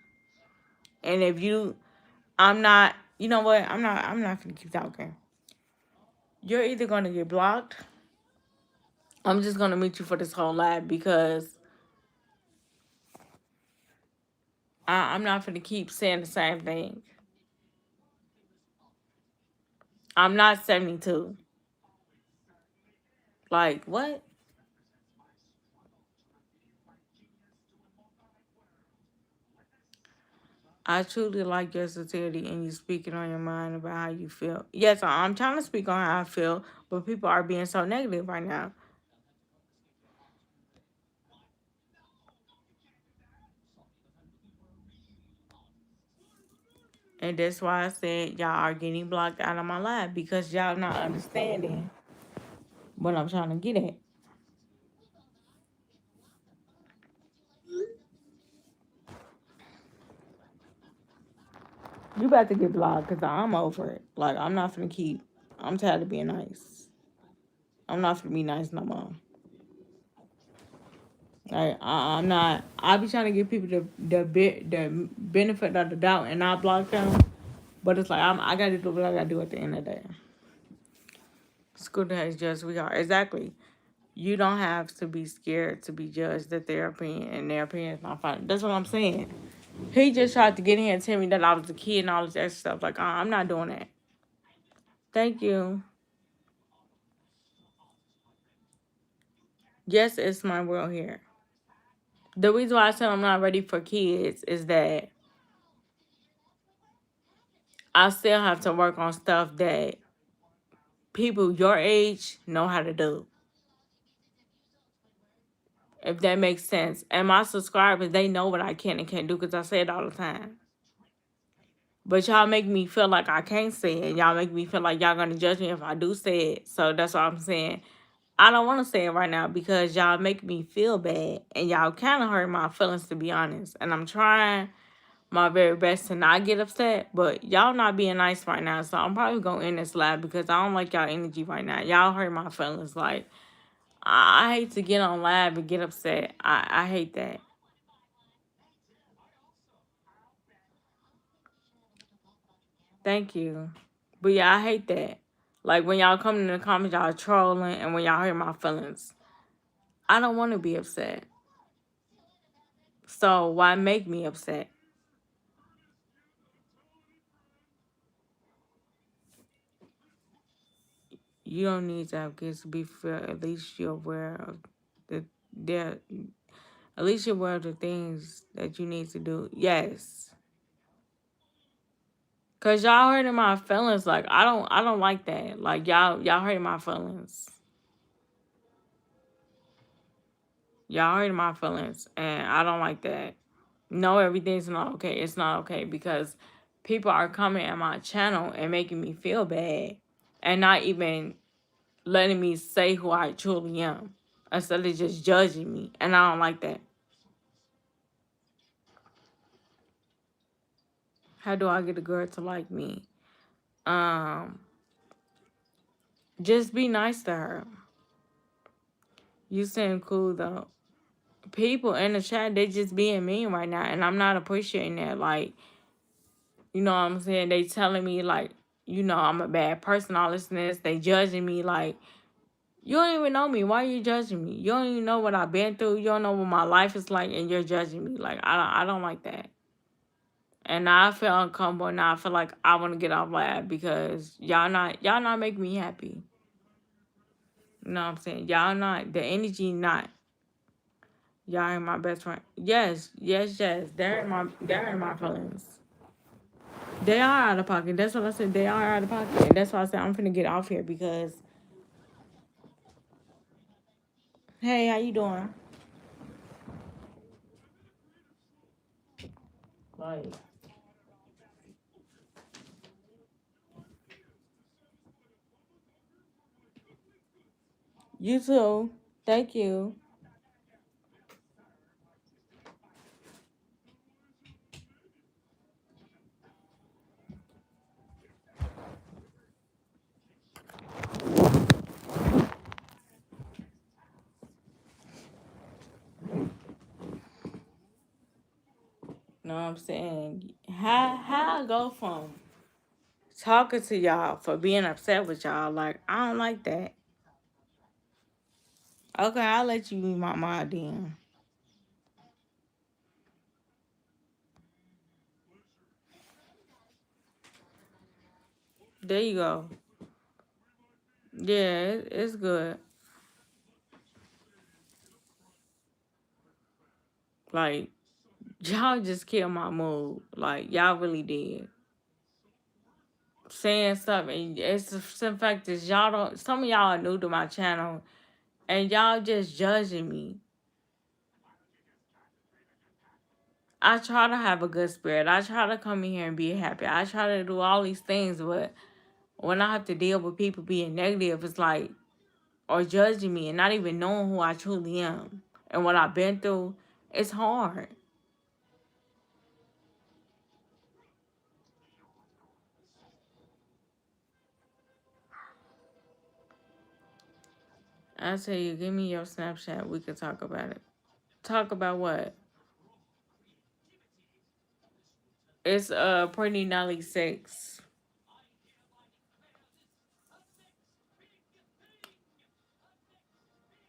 And if you, I'm not. You know what? I'm not. I'm not gonna keep talking. You're either gonna get blocked. I'm just gonna meet you for this whole live, because I'm not gonna keep saying the same thing. I'm not 72. Like, what? I truly like your sincerity and you speaking on your mind about how you feel. Yes, I'm trying to speak on how I feel, but people are being so negative right now. And that's why I said y'all are getting blocked out of my life, because y'all not understanding what I'm trying to get at. You about to get blocked, because I'm over it. Like, I'm not gonna keep I'm tired of being nice. I'm not for be nice no more. Like I'm not. I be trying to give people the benefit of the doubt and not block them. But it's like I gotta do what I gotta do at the end of the day. School has judged we are exactly. You don't have to be scared to be judged that their opinion and their opinion is not fine. That's what I'm saying. He just tried to get in and tell me that I was a kid and all this extra stuff. Like I'm not doing that. Thank you. Yes, it's my world here. The reason why I said I'm not ready for kids is that I still have to work on stuff that people your age know how to do. If that makes sense. And my subscribers, they know what I can and can't do because I say it all the time. But y'all make me feel like I can't say it. Y'all make me feel like y'all gonna judge me if I do say it. So that's what I'm saying. I don't want to say it right now because y'all make me feel bad. And y'all kind of hurt my feelings, to be honest. And I'm trying my very best to not get upset. But y'all not being nice right now. So I'm probably going to end this live because I don't like y'all energy right now. Y'all hurt my feelings. Like, I hate to get on live and get upset. I hate that. Thank you. But yeah, I hate that. Like when y'all come in the comments, y'all trolling, and when y'all hurt my feelings, I don't want to be upset. So why make me upset? You don't need to have kids to be fair. At least you're aware of the there. At least you're aware of the things that you need to do. Yes, cause y'all hurting my feelings. Like I don't like that. Like y'all hurting my feelings. Y'all hurting my feelings, and I don't like that. No, everything's not okay. It's not okay because people are coming at my channel and making me feel bad and not even letting me say who I truly am instead of just judging me. And I don't like that. How do I get a girl to like me? Um, just be nice to her. You seem cool though. People in the chat, they just being mean right now, and I'm not appreciating that. Like, you know what I'm saying? They telling me like, I'm a bad person, all this and this. They judging me like, you don't even know me. Why are you judging me? You don't even know what I've been through. You don't know what my life is like, and you're judging me. Like I don't like that. And now I feel uncomfortable. Now I feel like I want to get off live because y'all not making me happy. You know what I'm saying? Y'all not the energy. Not y'all ain't my best friend. Yes, yes, yes. They're in my feelings. They are out of pocket. That's what I said. They are out of pocket. And that's why I said I'm finna get off here because hey, how you doing? Like you too. Thank you. Know what I'm saying? How I go from talking to y'all for being upset with y'all, like I don't like that. Okay, I'll let you be my mod then. There you go. Yeah, it's good. Like y'all just killed my mood. Like y'all really did. Saying stuff and it's the fact that y'all don't. Some of y'all are new to my channel and y'all just judging me. I try to have a good spirit. I try to come in here and be happy. I try to do all these things, but when I have to deal with people being negative, it's like, or judging me and not even knowing who I truly am and what I've been through, it's hard. I tell you, give me your Snapchat. We could talk about it. Talk about what? It's Pretty Nolly 6.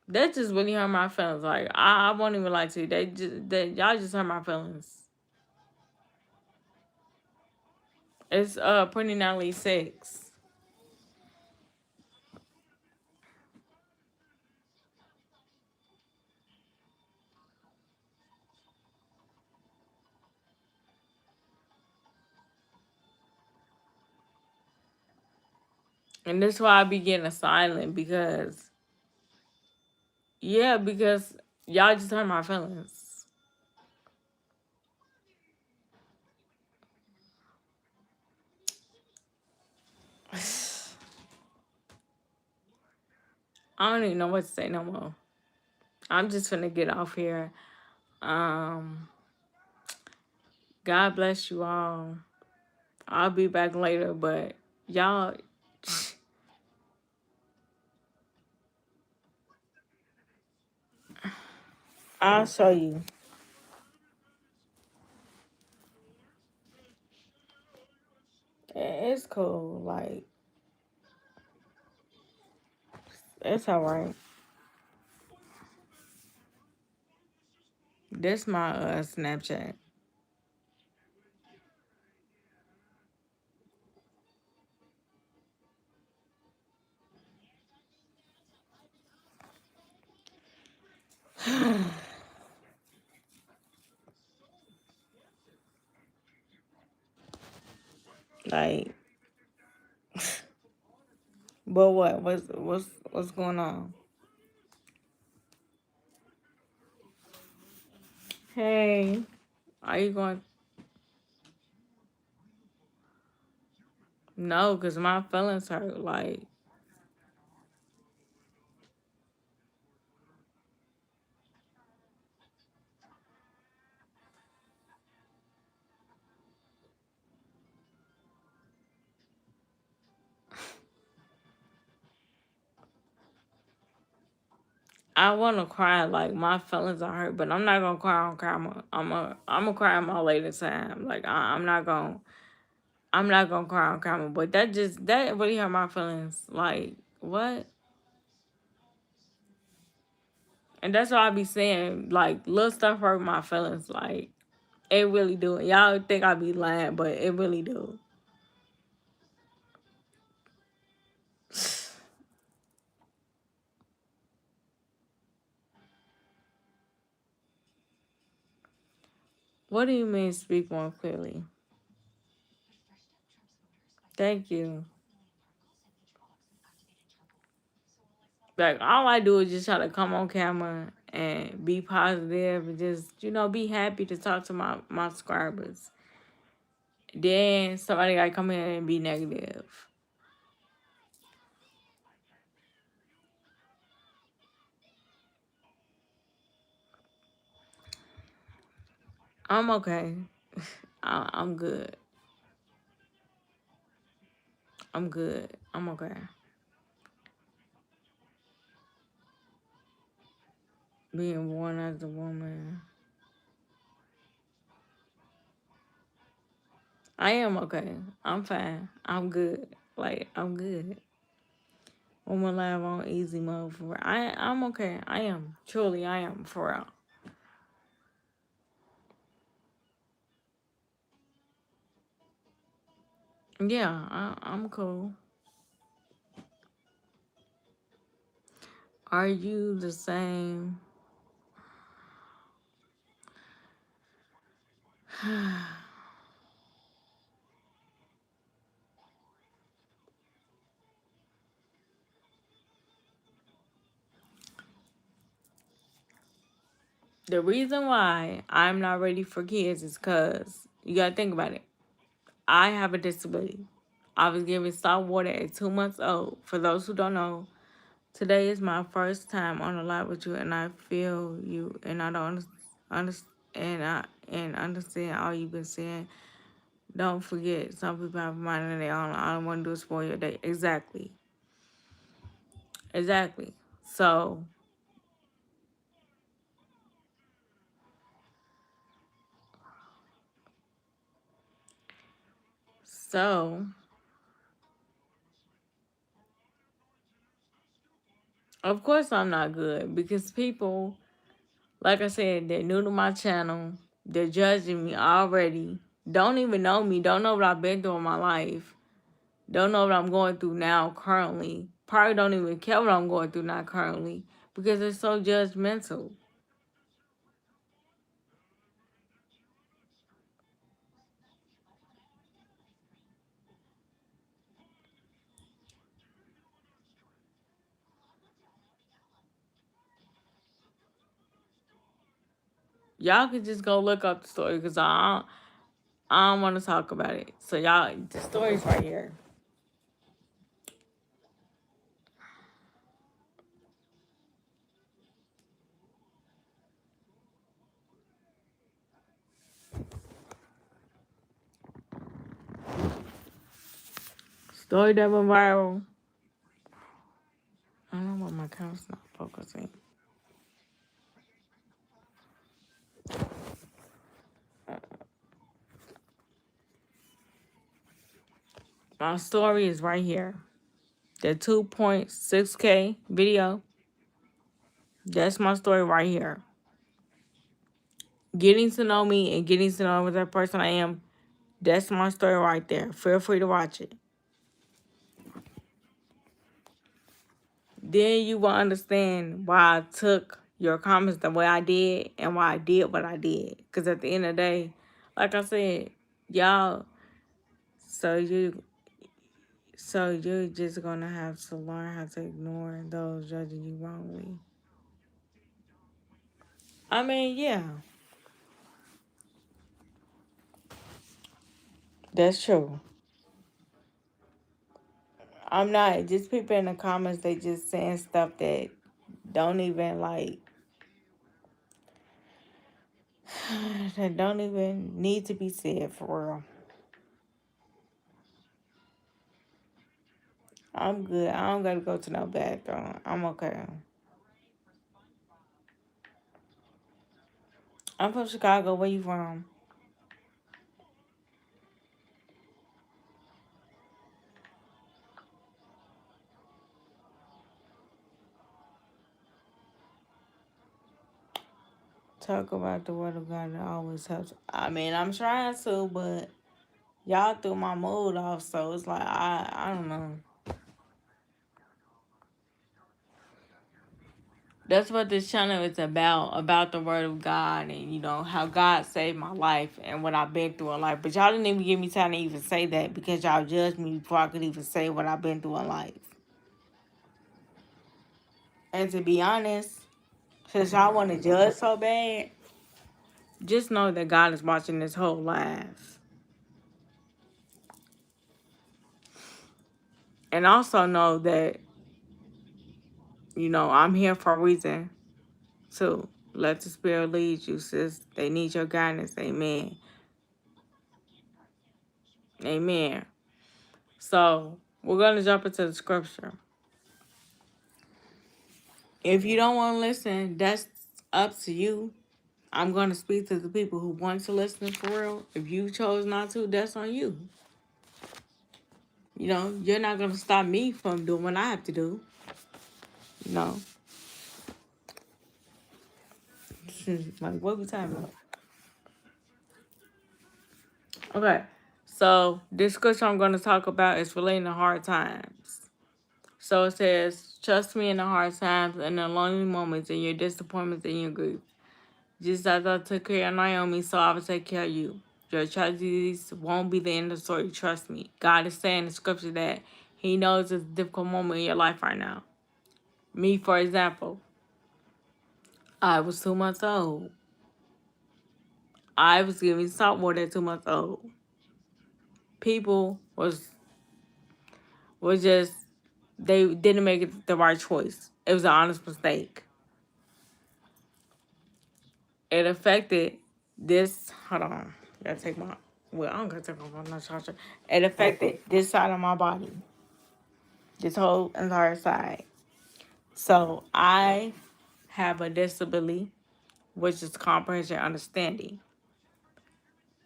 That just really hurt my feelings. Like I won't even lie to you. Y'all just hurt my feelings. It's Pretty Nolly 6. And that's why I be getting silent because yeah, because y'all just hurt my feelings. I don't even know what to say no more. I'm just gonna get off here. Um, God bless you all. I'll be back later, but y'all, I'll show you. It's cool. Like it's all right. This my Snapchat. Like, but what? What's going on? Hey, are you going? No, cause my feelings hurt. Like, I want to cry. Like, my feelings are hurt, but I'm not gonna cry on camera. I'm gonna cry on my later time. Like, I'm not gonna cry on camera. But that really hurt my feelings. Like, what? And that's why I be saying, like, little stuff hurt my feelings. Like, it really do. Y'all think I be lying, but it really do. What do you mean speak more clearly? Thank you. Like all I do is just try to come on camera and be positive and just, be happy to talk to my subscribers. Then somebody gotta come in and be negative. I'm okay. I'm good. I'm good. I'm okay. Being born as a woman. I am okay. I'm fine. I'm good. Like I'm good. Woman live on easy mode for real. I'm okay. I am. Truly I am for real. Yeah, I'm cool. Are you the same? The reason why I'm not ready for kids is because you gotta think about it. I have a disability. I was given salt water at 2 months old. For those who don't know, today is my first time on a live with you, and I feel you, and I don't understand, and understand all you've been saying. Don't forget, some people have a mind of their own. I don't want to do is spoil your day. Exactly, exactly. So, so, of course I'm not good because people, like I said, they're new to my channel. They're judging me already. Don't even know me. Don't know what I've been through in my life. Don't know what I'm going through now currently. Probably don't even care what I'm going through now currently because they're so judgmental. Y'all can just go look up the story because I don't want to talk about it. So y'all, the story's right here. Story that went viral. I don't know why my camera's not focusing. My story is right here. The 2.6K video. That's my story right here. Getting to know me and getting to know what that person I am. That's my story right there. Feel free to watch it. Then you will understand why I took your comments the way I did and why I did what I did. Because at the end of the day, like I said, y'all, so you so you're just gonna have to learn how to ignore those judging you wrongly. I mean, yeah, that's true. I'm not just people in the comments, they just saying stuff that don't even like that don't even need to be said for real. I'm good. I don't gotta go to no bathroom. I'm okay. I'm from Chicago. Where you from? Talk about the word of God. It always helps. I mean, I'm trying to, but y'all threw my mood off, so it's like I don't know. That's what this channel is about the word of God and how God saved my life and what I've been through in life. But y'all didn't even give me time to even say that because y'all judged me before I could even say what I've been through in life. And to be honest, since y'all want to judge so bad, just know that God is watching this whole life. And also know that, I'm here for a reason too. Let the Spirit lead you, sis. They need your guidance. Amen. Amen. So, we're going to jump into the scripture. If you don't want to listen, that's up to you. I'm going to speak to the people who want to listen for real. If you chose not to, that's on you. You're not going to stop me from doing what I have to do. You know, like, what we talking about? Okay, so this scripture I'm going to talk about is relating to hard times. So it says, trust me in the hard times and the lonely moments and your disappointments and your grief. Just as I took care of Naomi, so I will take care of you. Your tragedies won't be the end of the story. Trust me. God is saying in the scripture that he knows it's a difficult moment in your life right now. Me, for example, I was 2 months old. I was giving salt water at 2 months old. People was just, they didn't make it the right choice. It was an honest mistake. It affected this, hold on, gotta take my, well, I don't gotta take my charger. It affected this side of my body. This whole entire side. So I have a disability, which is comprehension understanding.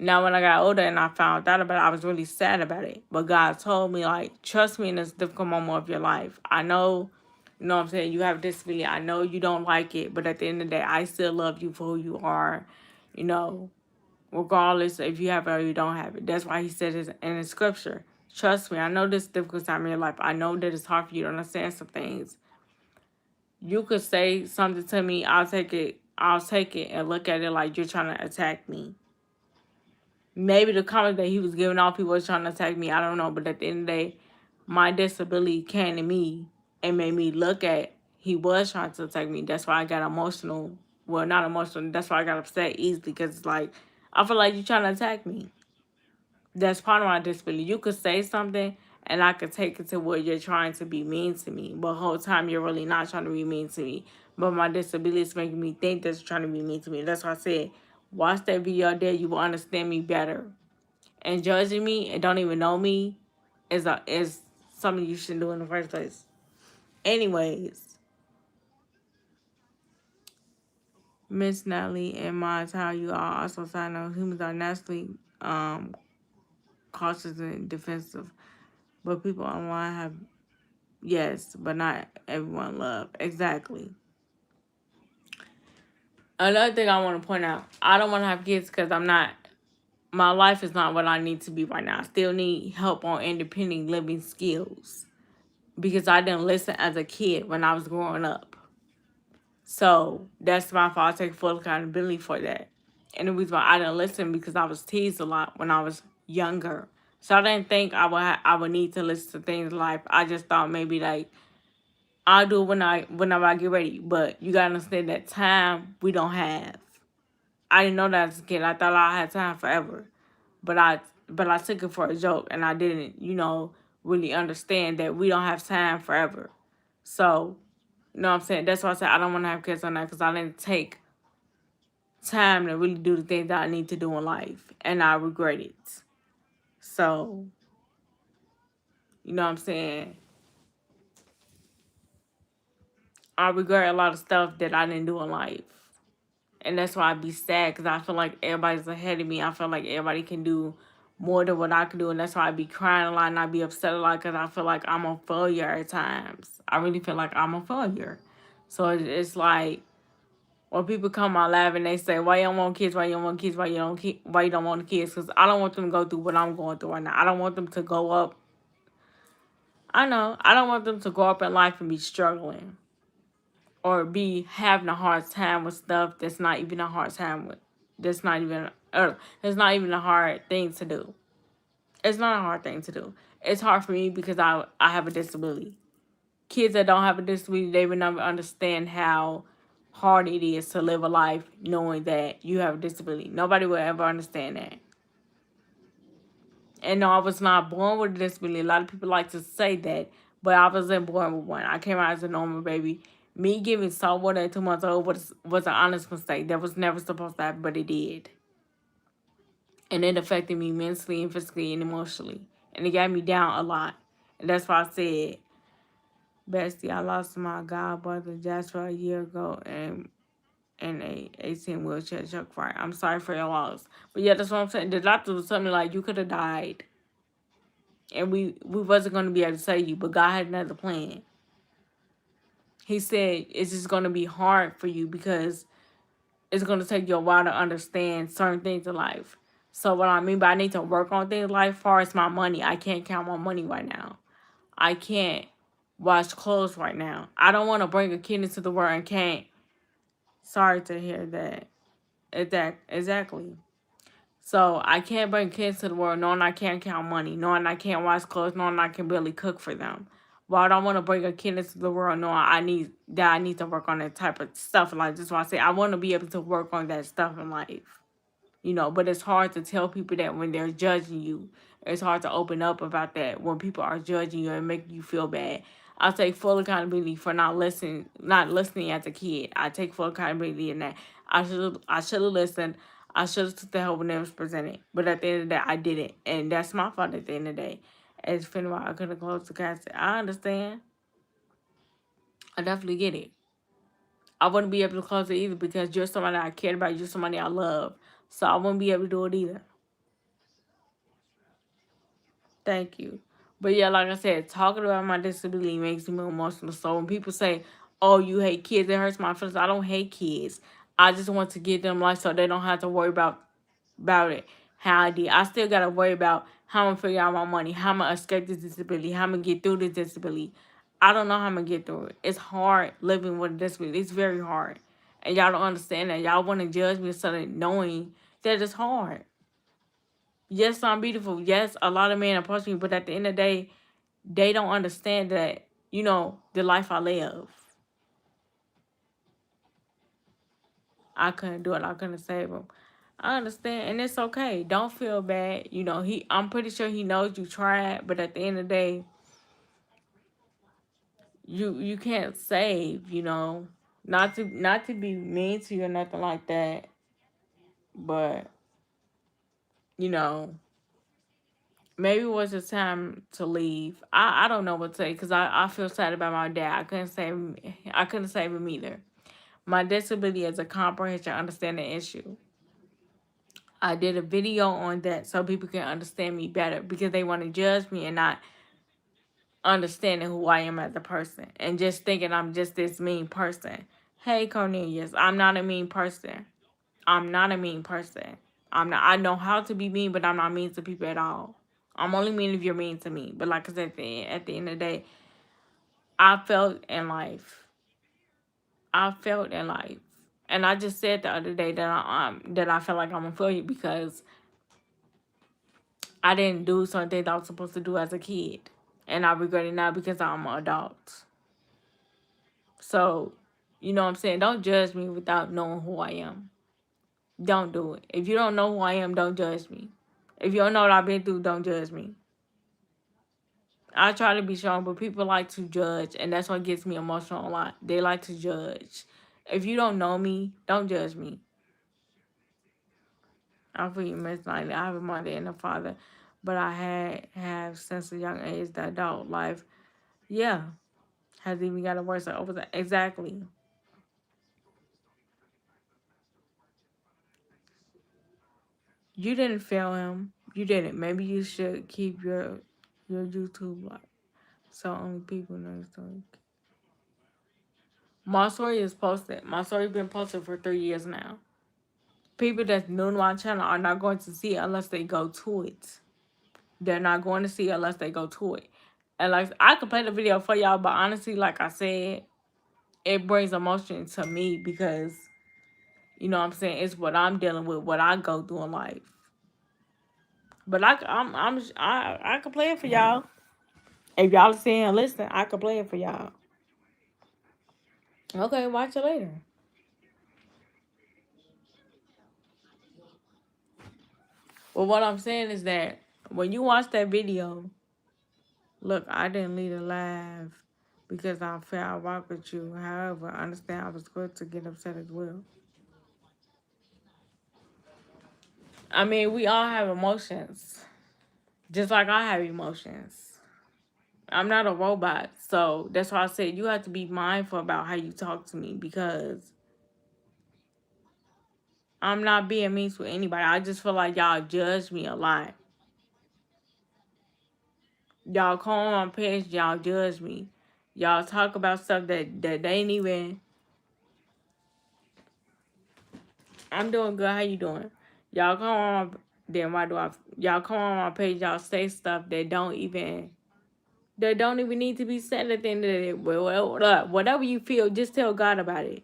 Now, when I got older and I found out about it, I was really sad about it. But God told me, like, trust me in this difficult moment of your life. I know, you know what I'm saying, you have a disability. I know you don't like it, but at the end of the day, I still love you for who you are, you know, regardless if you have it or you don't have it. That's why he said it in the scripture. Trust me, I know this difficult time in your life. I know that it's hard for you to understand some things. You could say something to me, I'll take it and look at it like you're trying to attack me. Maybe the comment that he was giving off, he was trying to attack me. I don't know. But at the end of the day, my disability came to me and made me look at he was trying to attack me. That's why I got emotional. Well, not emotional. That's why I got upset easily because it's like, I feel like you're trying to attack me. That's part of my disability. You could say something and I could take it to where you're trying to be mean to me. But the whole time you're really not trying to be mean to me. But my disability is making me think that you're trying to be mean to me. That's why I said, watch that video there. You will understand me better. And judging me and don't even know me is something you shouldn't do in the first place. Anyways, Miss Natalie and Mods, how you are also sign out humans are naturally cautious and defensive, but people online have yes, but not everyone love. Exactly. Another thing I want to point out, I don't want to have kids because I'm not. My life is not what I need to be right now. I still need help on independent living skills because I didn't listen as a kid when I was growing up. So that's my fault. I take full accountability for that. And the reason why I didn't listen because I was teased a lot when I was younger. So I didn't think I would need to listen to things in life. I just thought maybe like I'll do it whenever I get ready. But you gotta understand that time we don't have. I didn't know that as a kid. I thought I had time forever. But I took it for a joke and I didn't, really understand that we don't have time forever. So, you know what I'm saying? That's why I said I don't want to have kids on that because I didn't take time to really do the things that I need to do in life. And I regret it. So, you know what I'm saying? I regret a lot of stuff that I didn't do in life. And that's why I be sad because I feel like everybody's ahead of me. I feel like everybody can do more than what I can do. And that's why I be crying a lot and I be upset a lot because I feel like I'm a failure at times. I really feel like I'm a failure. So it's like when people come out laughing, they say, "Why you don't want kids? Why you don't want kids? Why you don't want kids?" Because I don't want them to go through what I'm going through right now. I don't want them to go up. I know I don't want them to go up in life and be struggling or be having a hard time with stuff that's not even a hard time with. That's not even. It's not even a hard thing to do. It's not a hard thing to do. It's hard for me because I have a disability. Kids that don't have a disability, they will never understand how hard it is to live a life knowing that you have a disability. Nobody will ever understand that. And no, I was not born with a disability. A lot of people like to say that, but I wasn't born with one. I came out as a normal baby. Me giving salt water at 2 months old was an honest mistake. That was never supposed to happen, but it did. And it affected me mentally and physically and emotionally. And it got me down a lot. And that's why I said, Bestie, I lost my god brother Jasper a year ago and in a 18 wheelchair truck fire. I'm sorry for your loss. But yeah, that's what I'm saying. The doctor was telling me like you could have died. And we wasn't gonna be able to save you, but God had another plan. He said it's just gonna be hard for you because it's gonna take you a while to understand certain things in life. So what I mean by I need to work on things in life, far as my money, I can't count my money right now. I can't wash clothes right now. I don't want to bring a kid into the world and can't. Sorry to hear that. Exactly. So I can't bring kids to the world knowing I can't count money, knowing I can't wash clothes, knowing I can barely cook for them. Well, I don't want to bring a kid into the world knowing I need to work on that type of stuff in life. That's why I say I want to be able to work on that stuff in life. But it's hard to tell people that when they're judging you. It's hard to open up about that when people are judging you and making you feel bad. I take full accountability for not listening as a kid. I take full accountability in that. I should have listened. I should have took the help when it was presented. But at the end of the day, I didn't. And that's my fault at the end of the day. As Finway, I could have closed the cast. I understand. I definitely get it. I wouldn't be able to close it either because you're somebody I cared about. You're somebody I love. So I wouldn't be able to do it either. Thank you. But yeah, like I said, talking about my disability makes me emotional. So when people say, "Oh, you hate kids," it hurts my feelings. I don't hate kids. I just want to give them life so they don't have to worry about it. How I did. I still gotta worry about how I'm gonna figure out my money, how I'm gonna escape this disability, how I'm gonna get through this disability. I don't know how I'm gonna get through it. It's hard living with a disability. It's very hard. And y'all don't understand that. Y'all wanna judge me instead of knowing that it's hard. Yes, I'm beautiful. Yes, a lot of men approach me, but at the end of the day, they don't understand that, the life I live. I couldn't do it. I couldn't save him. I understand, and it's okay. Don't feel bad. I'm pretty sure he knows you tried, but at the end of the day, you can't save. Not to be mean to you or nothing like that, but you know, maybe it was the time to leave. I don't know what to say because I feel sad about my dad. I couldn't save him either. My disability is a comprehension understanding issue. I did a video on that so people can understand me better because they want to judge me and not understanding who I am as a person and just thinking I'm just this mean person. Hey Cornelius, I'm not a mean person. I'm not a mean person. I know how to be mean, but I'm not mean to people at all. I'm only mean if you're mean to me. But like I said, at the end of the day, I felt in life. I felt in life. And I just said the other day that I felt like I'm a failure because I didn't do something that I was supposed to do as a kid. And I regret it now because I'm an adult. So, you know what I'm saying? Don't judge me without knowing who I am. Don't do it. If you don't know who I am, don't judge me. If you don't know what I've been through, don't judge me. I try to be strong, but people like to judge, and that's what gets me emotional a lot. They like to judge. If you don't know me, don't judge me. I feel you, Miss Knightley. I have a mother and a father, but I have since a young age the adult life. Yeah, has even got worse over that. Exactly. You didn't fail him. You didn't. Maybe you should keep your YouTube live so only people know the story. My story is posted. My story been posted for 3 years now. People that's new to my channel are not going to see it unless they go to it. They're not going to see it unless they go to it. And like I could play the video for y'all, but honestly, like I said, it brings emotion to me because you know what I'm saying, it's what I'm dealing with, what I go through in life. But I can play it for y'all. If y'all see and listen, I can play it for y'all. Okay, watch it later. Well, what I'm saying is that when you watch that video, look, I didn't lead a laugh because I felt I rock with you. However, I understand I was going to get upset as well. I mean, we all have emotions, just like I have emotions. I'm not a robot, so that's why I said you have to be mindful about how you talk to me because I'm not being mean to anybody. I just feel like y'all judge me a lot. Y'all call on my page, y'all judge me. Y'all talk about stuff that they ain't even. I'm doing good. How you doing? Y'all come on. Then why do I? Y'all come on my page. Y'all say stuff that don't even need to be said at the end of the day. Well, whatever you feel, just tell God about it.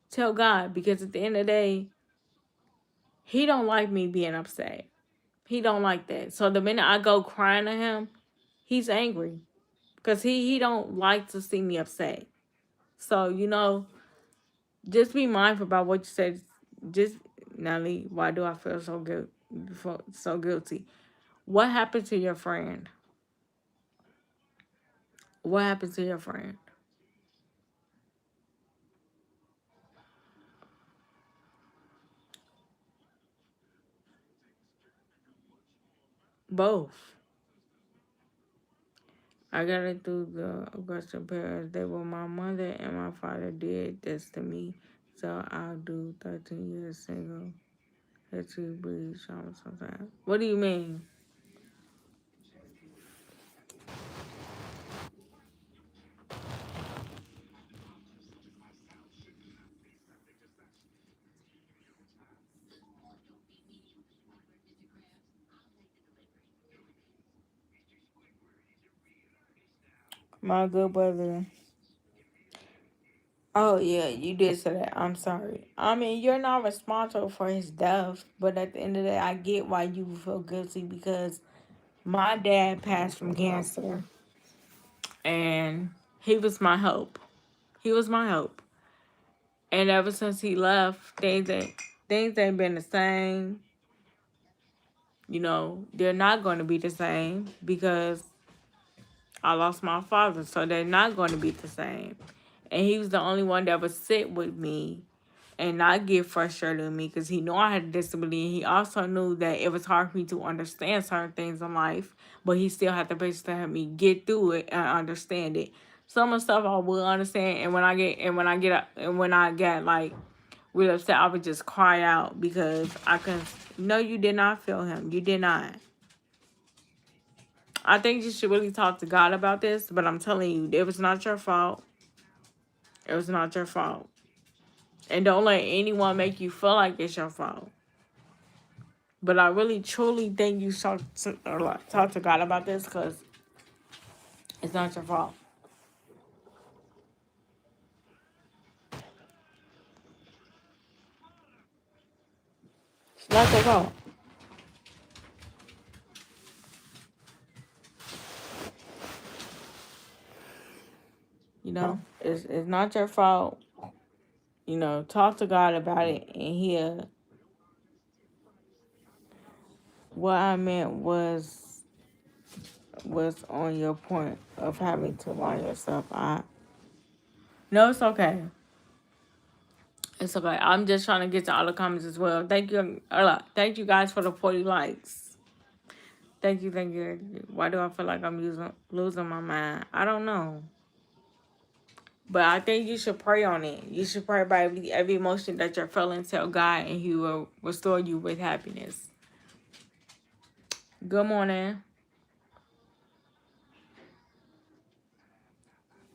Tell God because at the end of the day, He don't like me being upset. He don't like that. So the minute I go crying to Him, He's angry because he don't like to see me upset. So just be mindful about what you said. Just Nelly, why do I feel so guilty? What happened to your friend? What happened to your friend? Both. I got it through the aggressive parents. They were my mother and my father did this to me. So I'll do 13 years single. History breeds trauma sometimes. What do you mean? My good brother. Oh yeah, you did say that. I'm sorry. I mean, you're not responsible for his death, but at the end of the day, I get why you feel guilty because my dad passed from cancer, and he was my hope. He was my hope, and ever since he left, things ain't been the same. They're not going to be the same because I lost my father, so they're not going to be the same. And he was the only one that would sit with me and not get frustrated with me because he knew I had a disability. And he also knew that it was hard for me to understand certain things in life, but he still had the patience to help me get through it and understand it. Some of the stuff I will understand, and when I get like really upset, I would just cry out because I couldn't. No, you did not feel him. You did not. I think you should really talk to God about this, but I'm telling you, it was not your fault. It was not your fault. And don't let anyone make you feel like it's your fault. But I really, truly think you should talk to God about this because it's not your fault. It's not your fault. It's not your fault. Talk to God about it and he'll. What I meant was on your point of having to lie yourself. No, it's okay. It's okay. I'm just trying to get to all the comments as well. Thank you. Thank you guys for the 40 likes. Thank you, thank you. Why do I feel like I'm losing my mind? I don't know. But I think you should pray on it. You should pray about every emotion that you're feeling. Tell God and he will restore you with happiness. Good morning.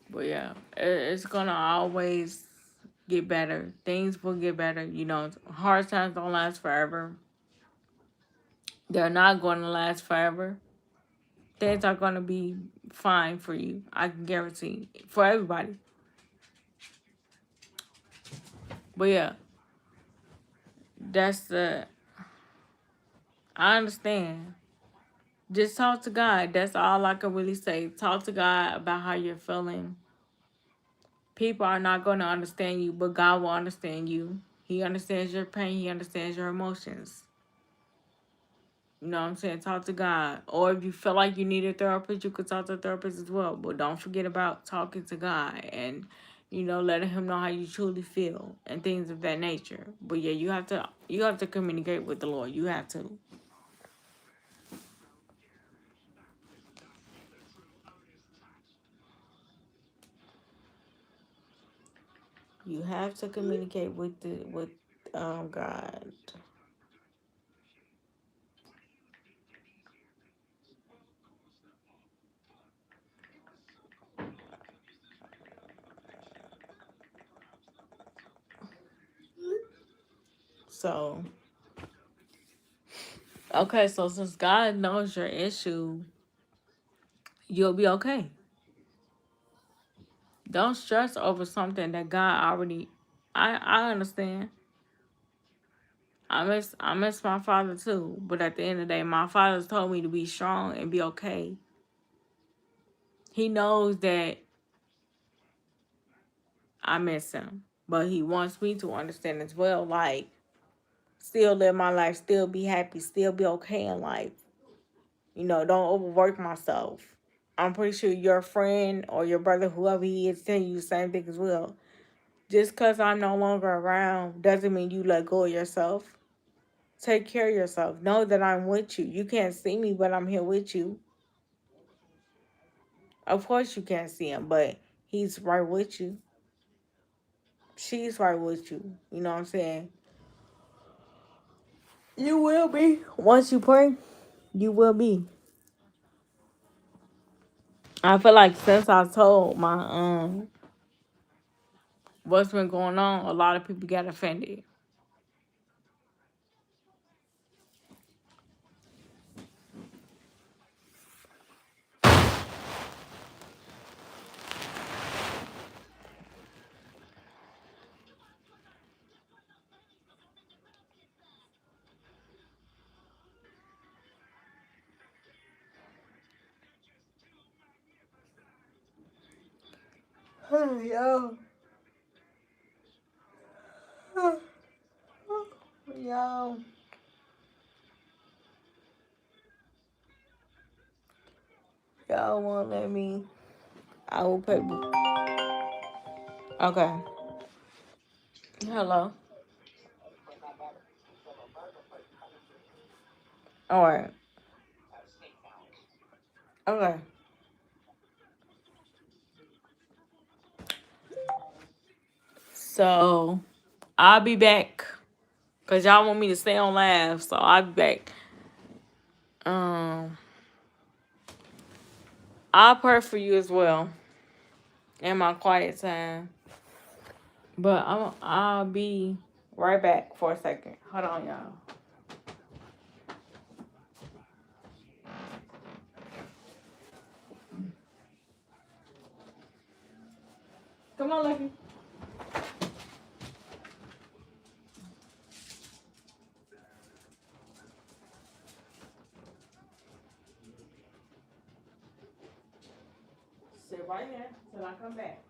But yeah, it's going to always get better. Things will get better. Hard times don't last forever. They're not going to last forever. Things are going to be fine for you. I can guarantee. For everybody. But yeah, that's the... I understand. Just talk to God. That's all I can really say. Talk to God about how you're feeling. People are not going to understand you, but God will understand you. He understands your pain. He understands your emotions. You know what I'm saying? Talk to God. Or if you feel like you need a therapist, you could talk to a therapist as well. But don't forget about talking to God and, letting him know how you truly feel and things of that nature. But yeah, you have to communicate with the Lord. You have to. You have to communicate with God. So, okay, so since God knows your issue, you'll be okay. Don't stress over something that God already... I understand. I miss my father too, but at the end of the day, my father's told me to be strong and be okay. He knows that I miss him, but he wants me to understand as well, like, still live my life, still be happy, still be okay in life. Don't overwork myself. I'm pretty sure your friend or your brother, whoever he is, telling you the same thing as well. Just because I'm no longer around doesn't mean you let go of yourself. Take care of yourself. Know that I'm with you. You can't see me, but I'm here with you. Of course you can't see him, but he's right with you. She's right with you. You know what I'm saying? You will be. Once you pray, you will be. I feel like since I told my what's been going on, a lot of people got offended. Yo, yo, y'all won't let me. I will pay. Okay. Hello. All right. Okay. So I'll be back because y'all want me to stay on live. So I'll be back. Um, I'll pray for you as well in my quiet time. But I'll be right back for a second. Hold on, y'all. Come on, Lucky. Sit right here till I come back.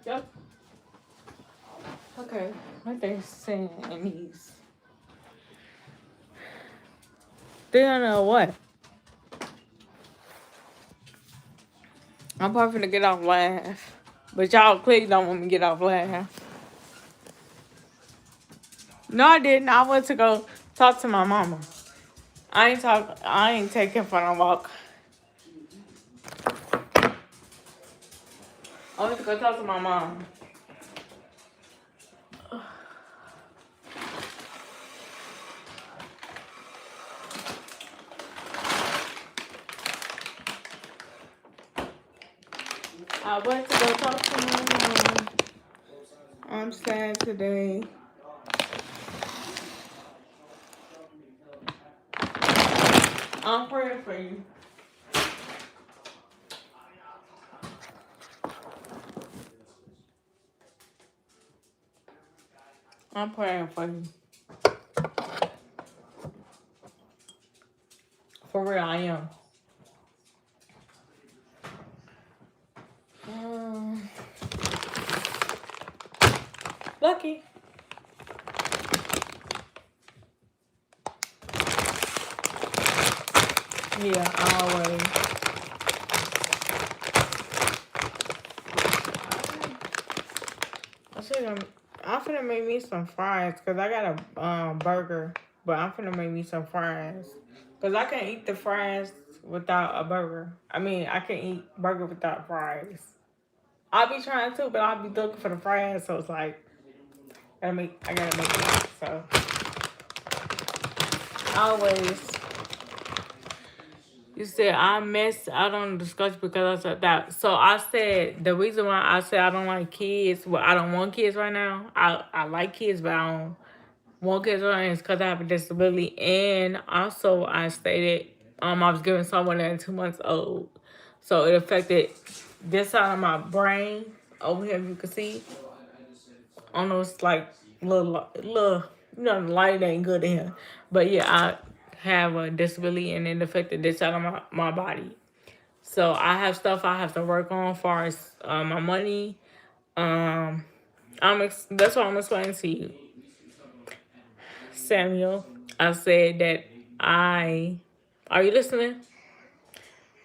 Yep. Okay, what they saying in these? 300 what? I'm probably gonna get off laugh. But y'all clearly don't want me to get off laugh. No, I didn't. I went to go talk to my mama. I ain't taking for a walk. I went to go talk to my mom. I went to go talk to my mom. I'm sad today. I'm praying for you. I'm praying for you. For real, I am. Lucky. Yeah, always. I'm finna make me some fries because I got a burger, but I'm finna make me some fries because I can't eat the fries without a burger. I mean, I can eat burger without fries. I'll be trying to, but I'll be looking for the fries, so it's like I gotta make it. So always. You said I missed out on the discussion because I said that. So I said the reason why I said I don't like kids, well, I don't want kids right now. I like kids, but I don't want kids right now is because I have a disability. And also I stated I was giving someone that 2 months old. So it affected this side of my brain over here, you can see. Almost like little, the light ain't good in here. But yeah, I have a disability and it affected this side of my body. So I have stuff I have to work on as far as my money. That's what I'm explaining to you, Samuel. I said that are you listening?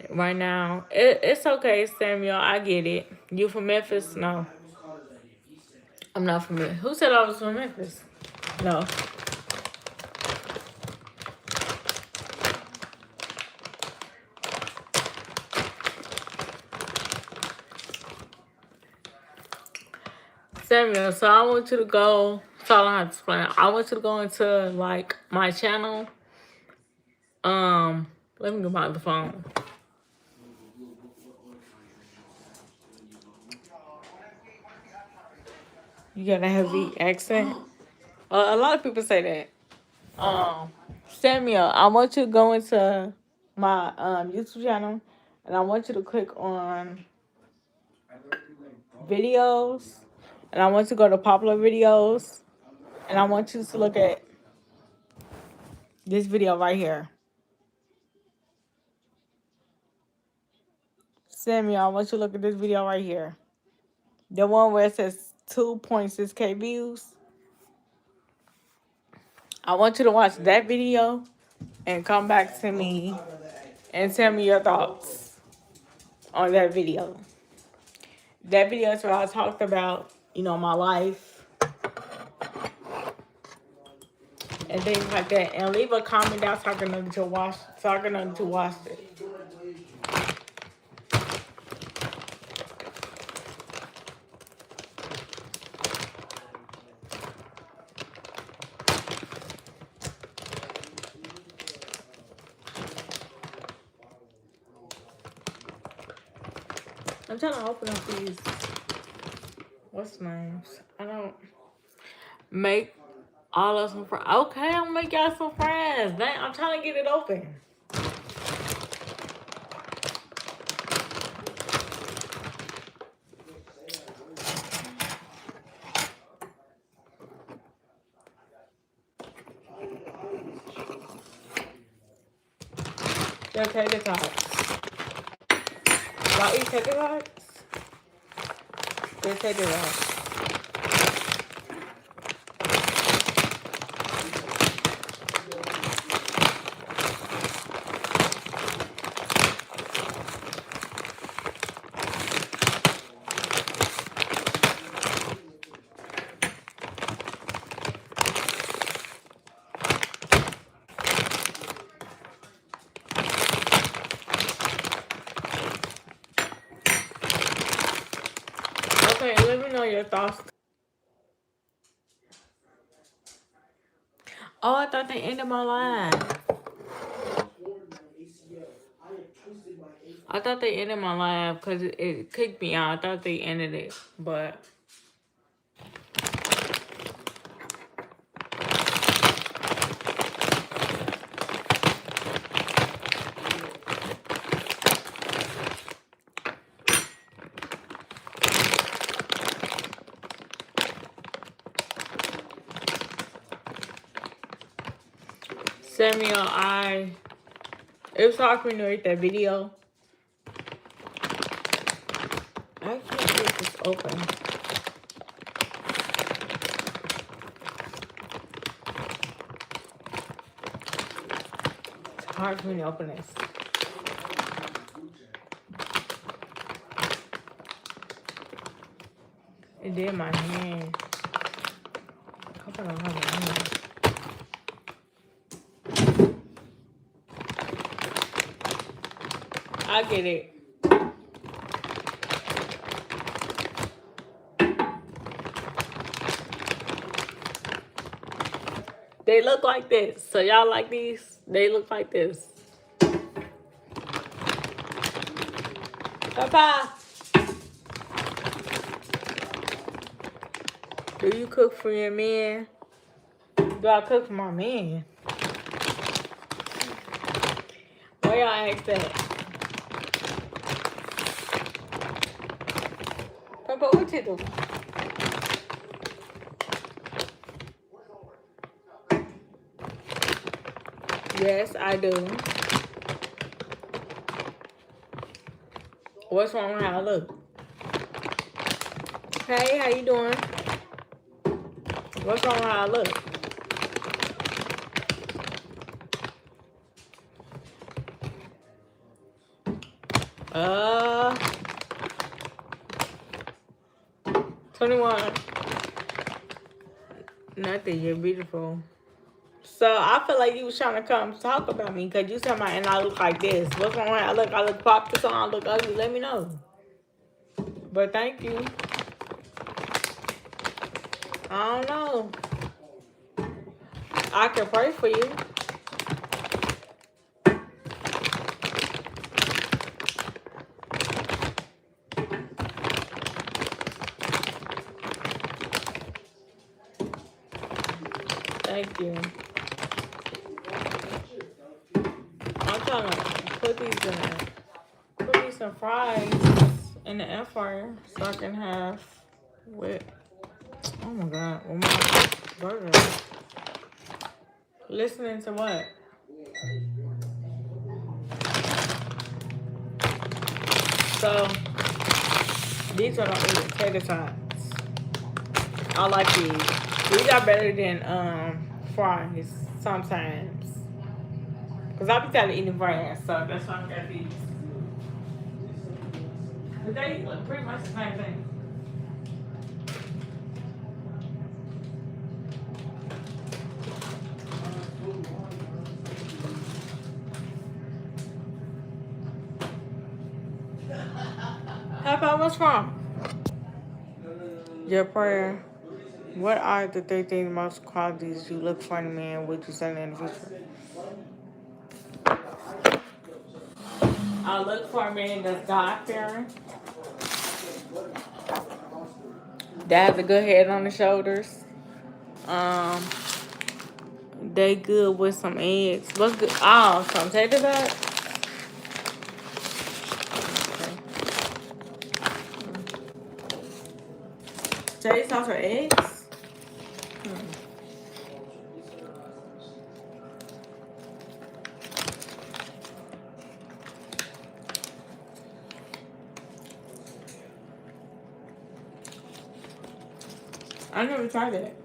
Right now, it's okay, Samuel. I get it. You from Memphis? No, I'm not from Memphis. Who said I was from Memphis? No. Samuel, so I want you to go. That's all I have to explain. I want you to go into like my channel. Let me go back to the phone. You got a heavy accent. A lot of people say that. Samuel, I want you to go into my YouTube channel, and I want you to click on videos, and I want you to go to popular videos, and I want you to look at this video right here. Samuel, I want you to look at this video right here. The one where it says 2.6K views. I want you to watch that video and come back to me and tell me your thoughts on that video. That video is where I talked about, my life and things like that. And leave a comment down so I can know that you watched it. I'm trying to open up these. What's the names? I don't make all of some fries. Okay, I'm gonna make y'all some fries. Dang, I'm trying to get it open. They're tater tots. Y'all eat tater tots? They're tater tots. thoughts? Oh, I thought they ended my live. I thought they ended my live because it kicked me out. I thought they ended it, but Samuel, it was hard for me to read that video. I can't get this open. It's hard for me to open this. It did my hand. I hope I don't have it on. I get it. They look like this. So y'all like these? They look like this. Papa, do you cook for your man? Do I cook for my man? Why y'all ask that? Papa, what you do? Yes, I do. What's wrong with how I look? Hey, how you doing? What's wrong with how I look? Uh, 21. Nothing, you're beautiful. So I feel like you was trying to come talk about me because you said my and I look like this. What's wrong with how I look popped or something? I look ugly. Let me know. But thank you. I don't know. I can pray for you. Thank you. I'm trying to put these some fries in the air fryer so I can have with, oh my God, with my burger. Listening to what? So, these are the tater tots. I like these. These are better than fries sometimes. Because I be tired of eating fries, so that's why I got these. But they look pretty much the same thing. How about what's wrong? Your prayer. What are the 3 things most qualities you look for in a man? Would you say in the future? I look for a man that's God-fearing, that has a good head on the shoulders. They good with some eggs. What's good? Oh, some tater tots. Okay. Tater tots or eggs? I never tried it.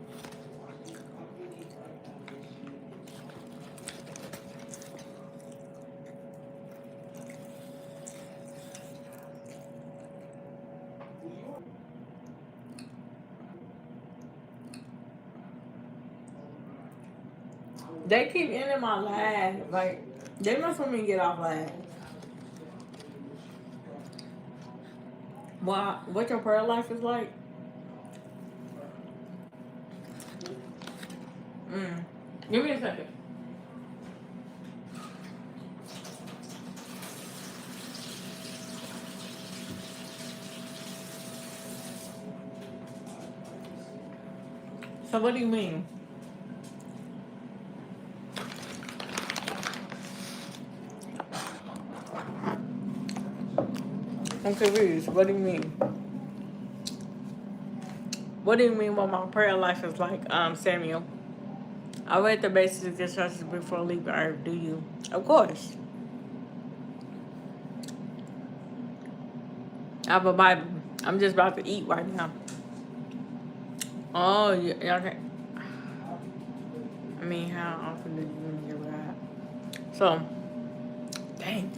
They keep ending my live. Like, they must want me to get off live. What your prayer life is like? Give me a second. So what do you mean? I'm confused. What do you mean? What do you mean what my prayer life is like, Samuel? I read the basic instructions before leaving Earth. Do you? Of course. I have a Bible. I'm just about to eat right now. Oh, yeah, okay. I mean, how often do you give God? So, dang.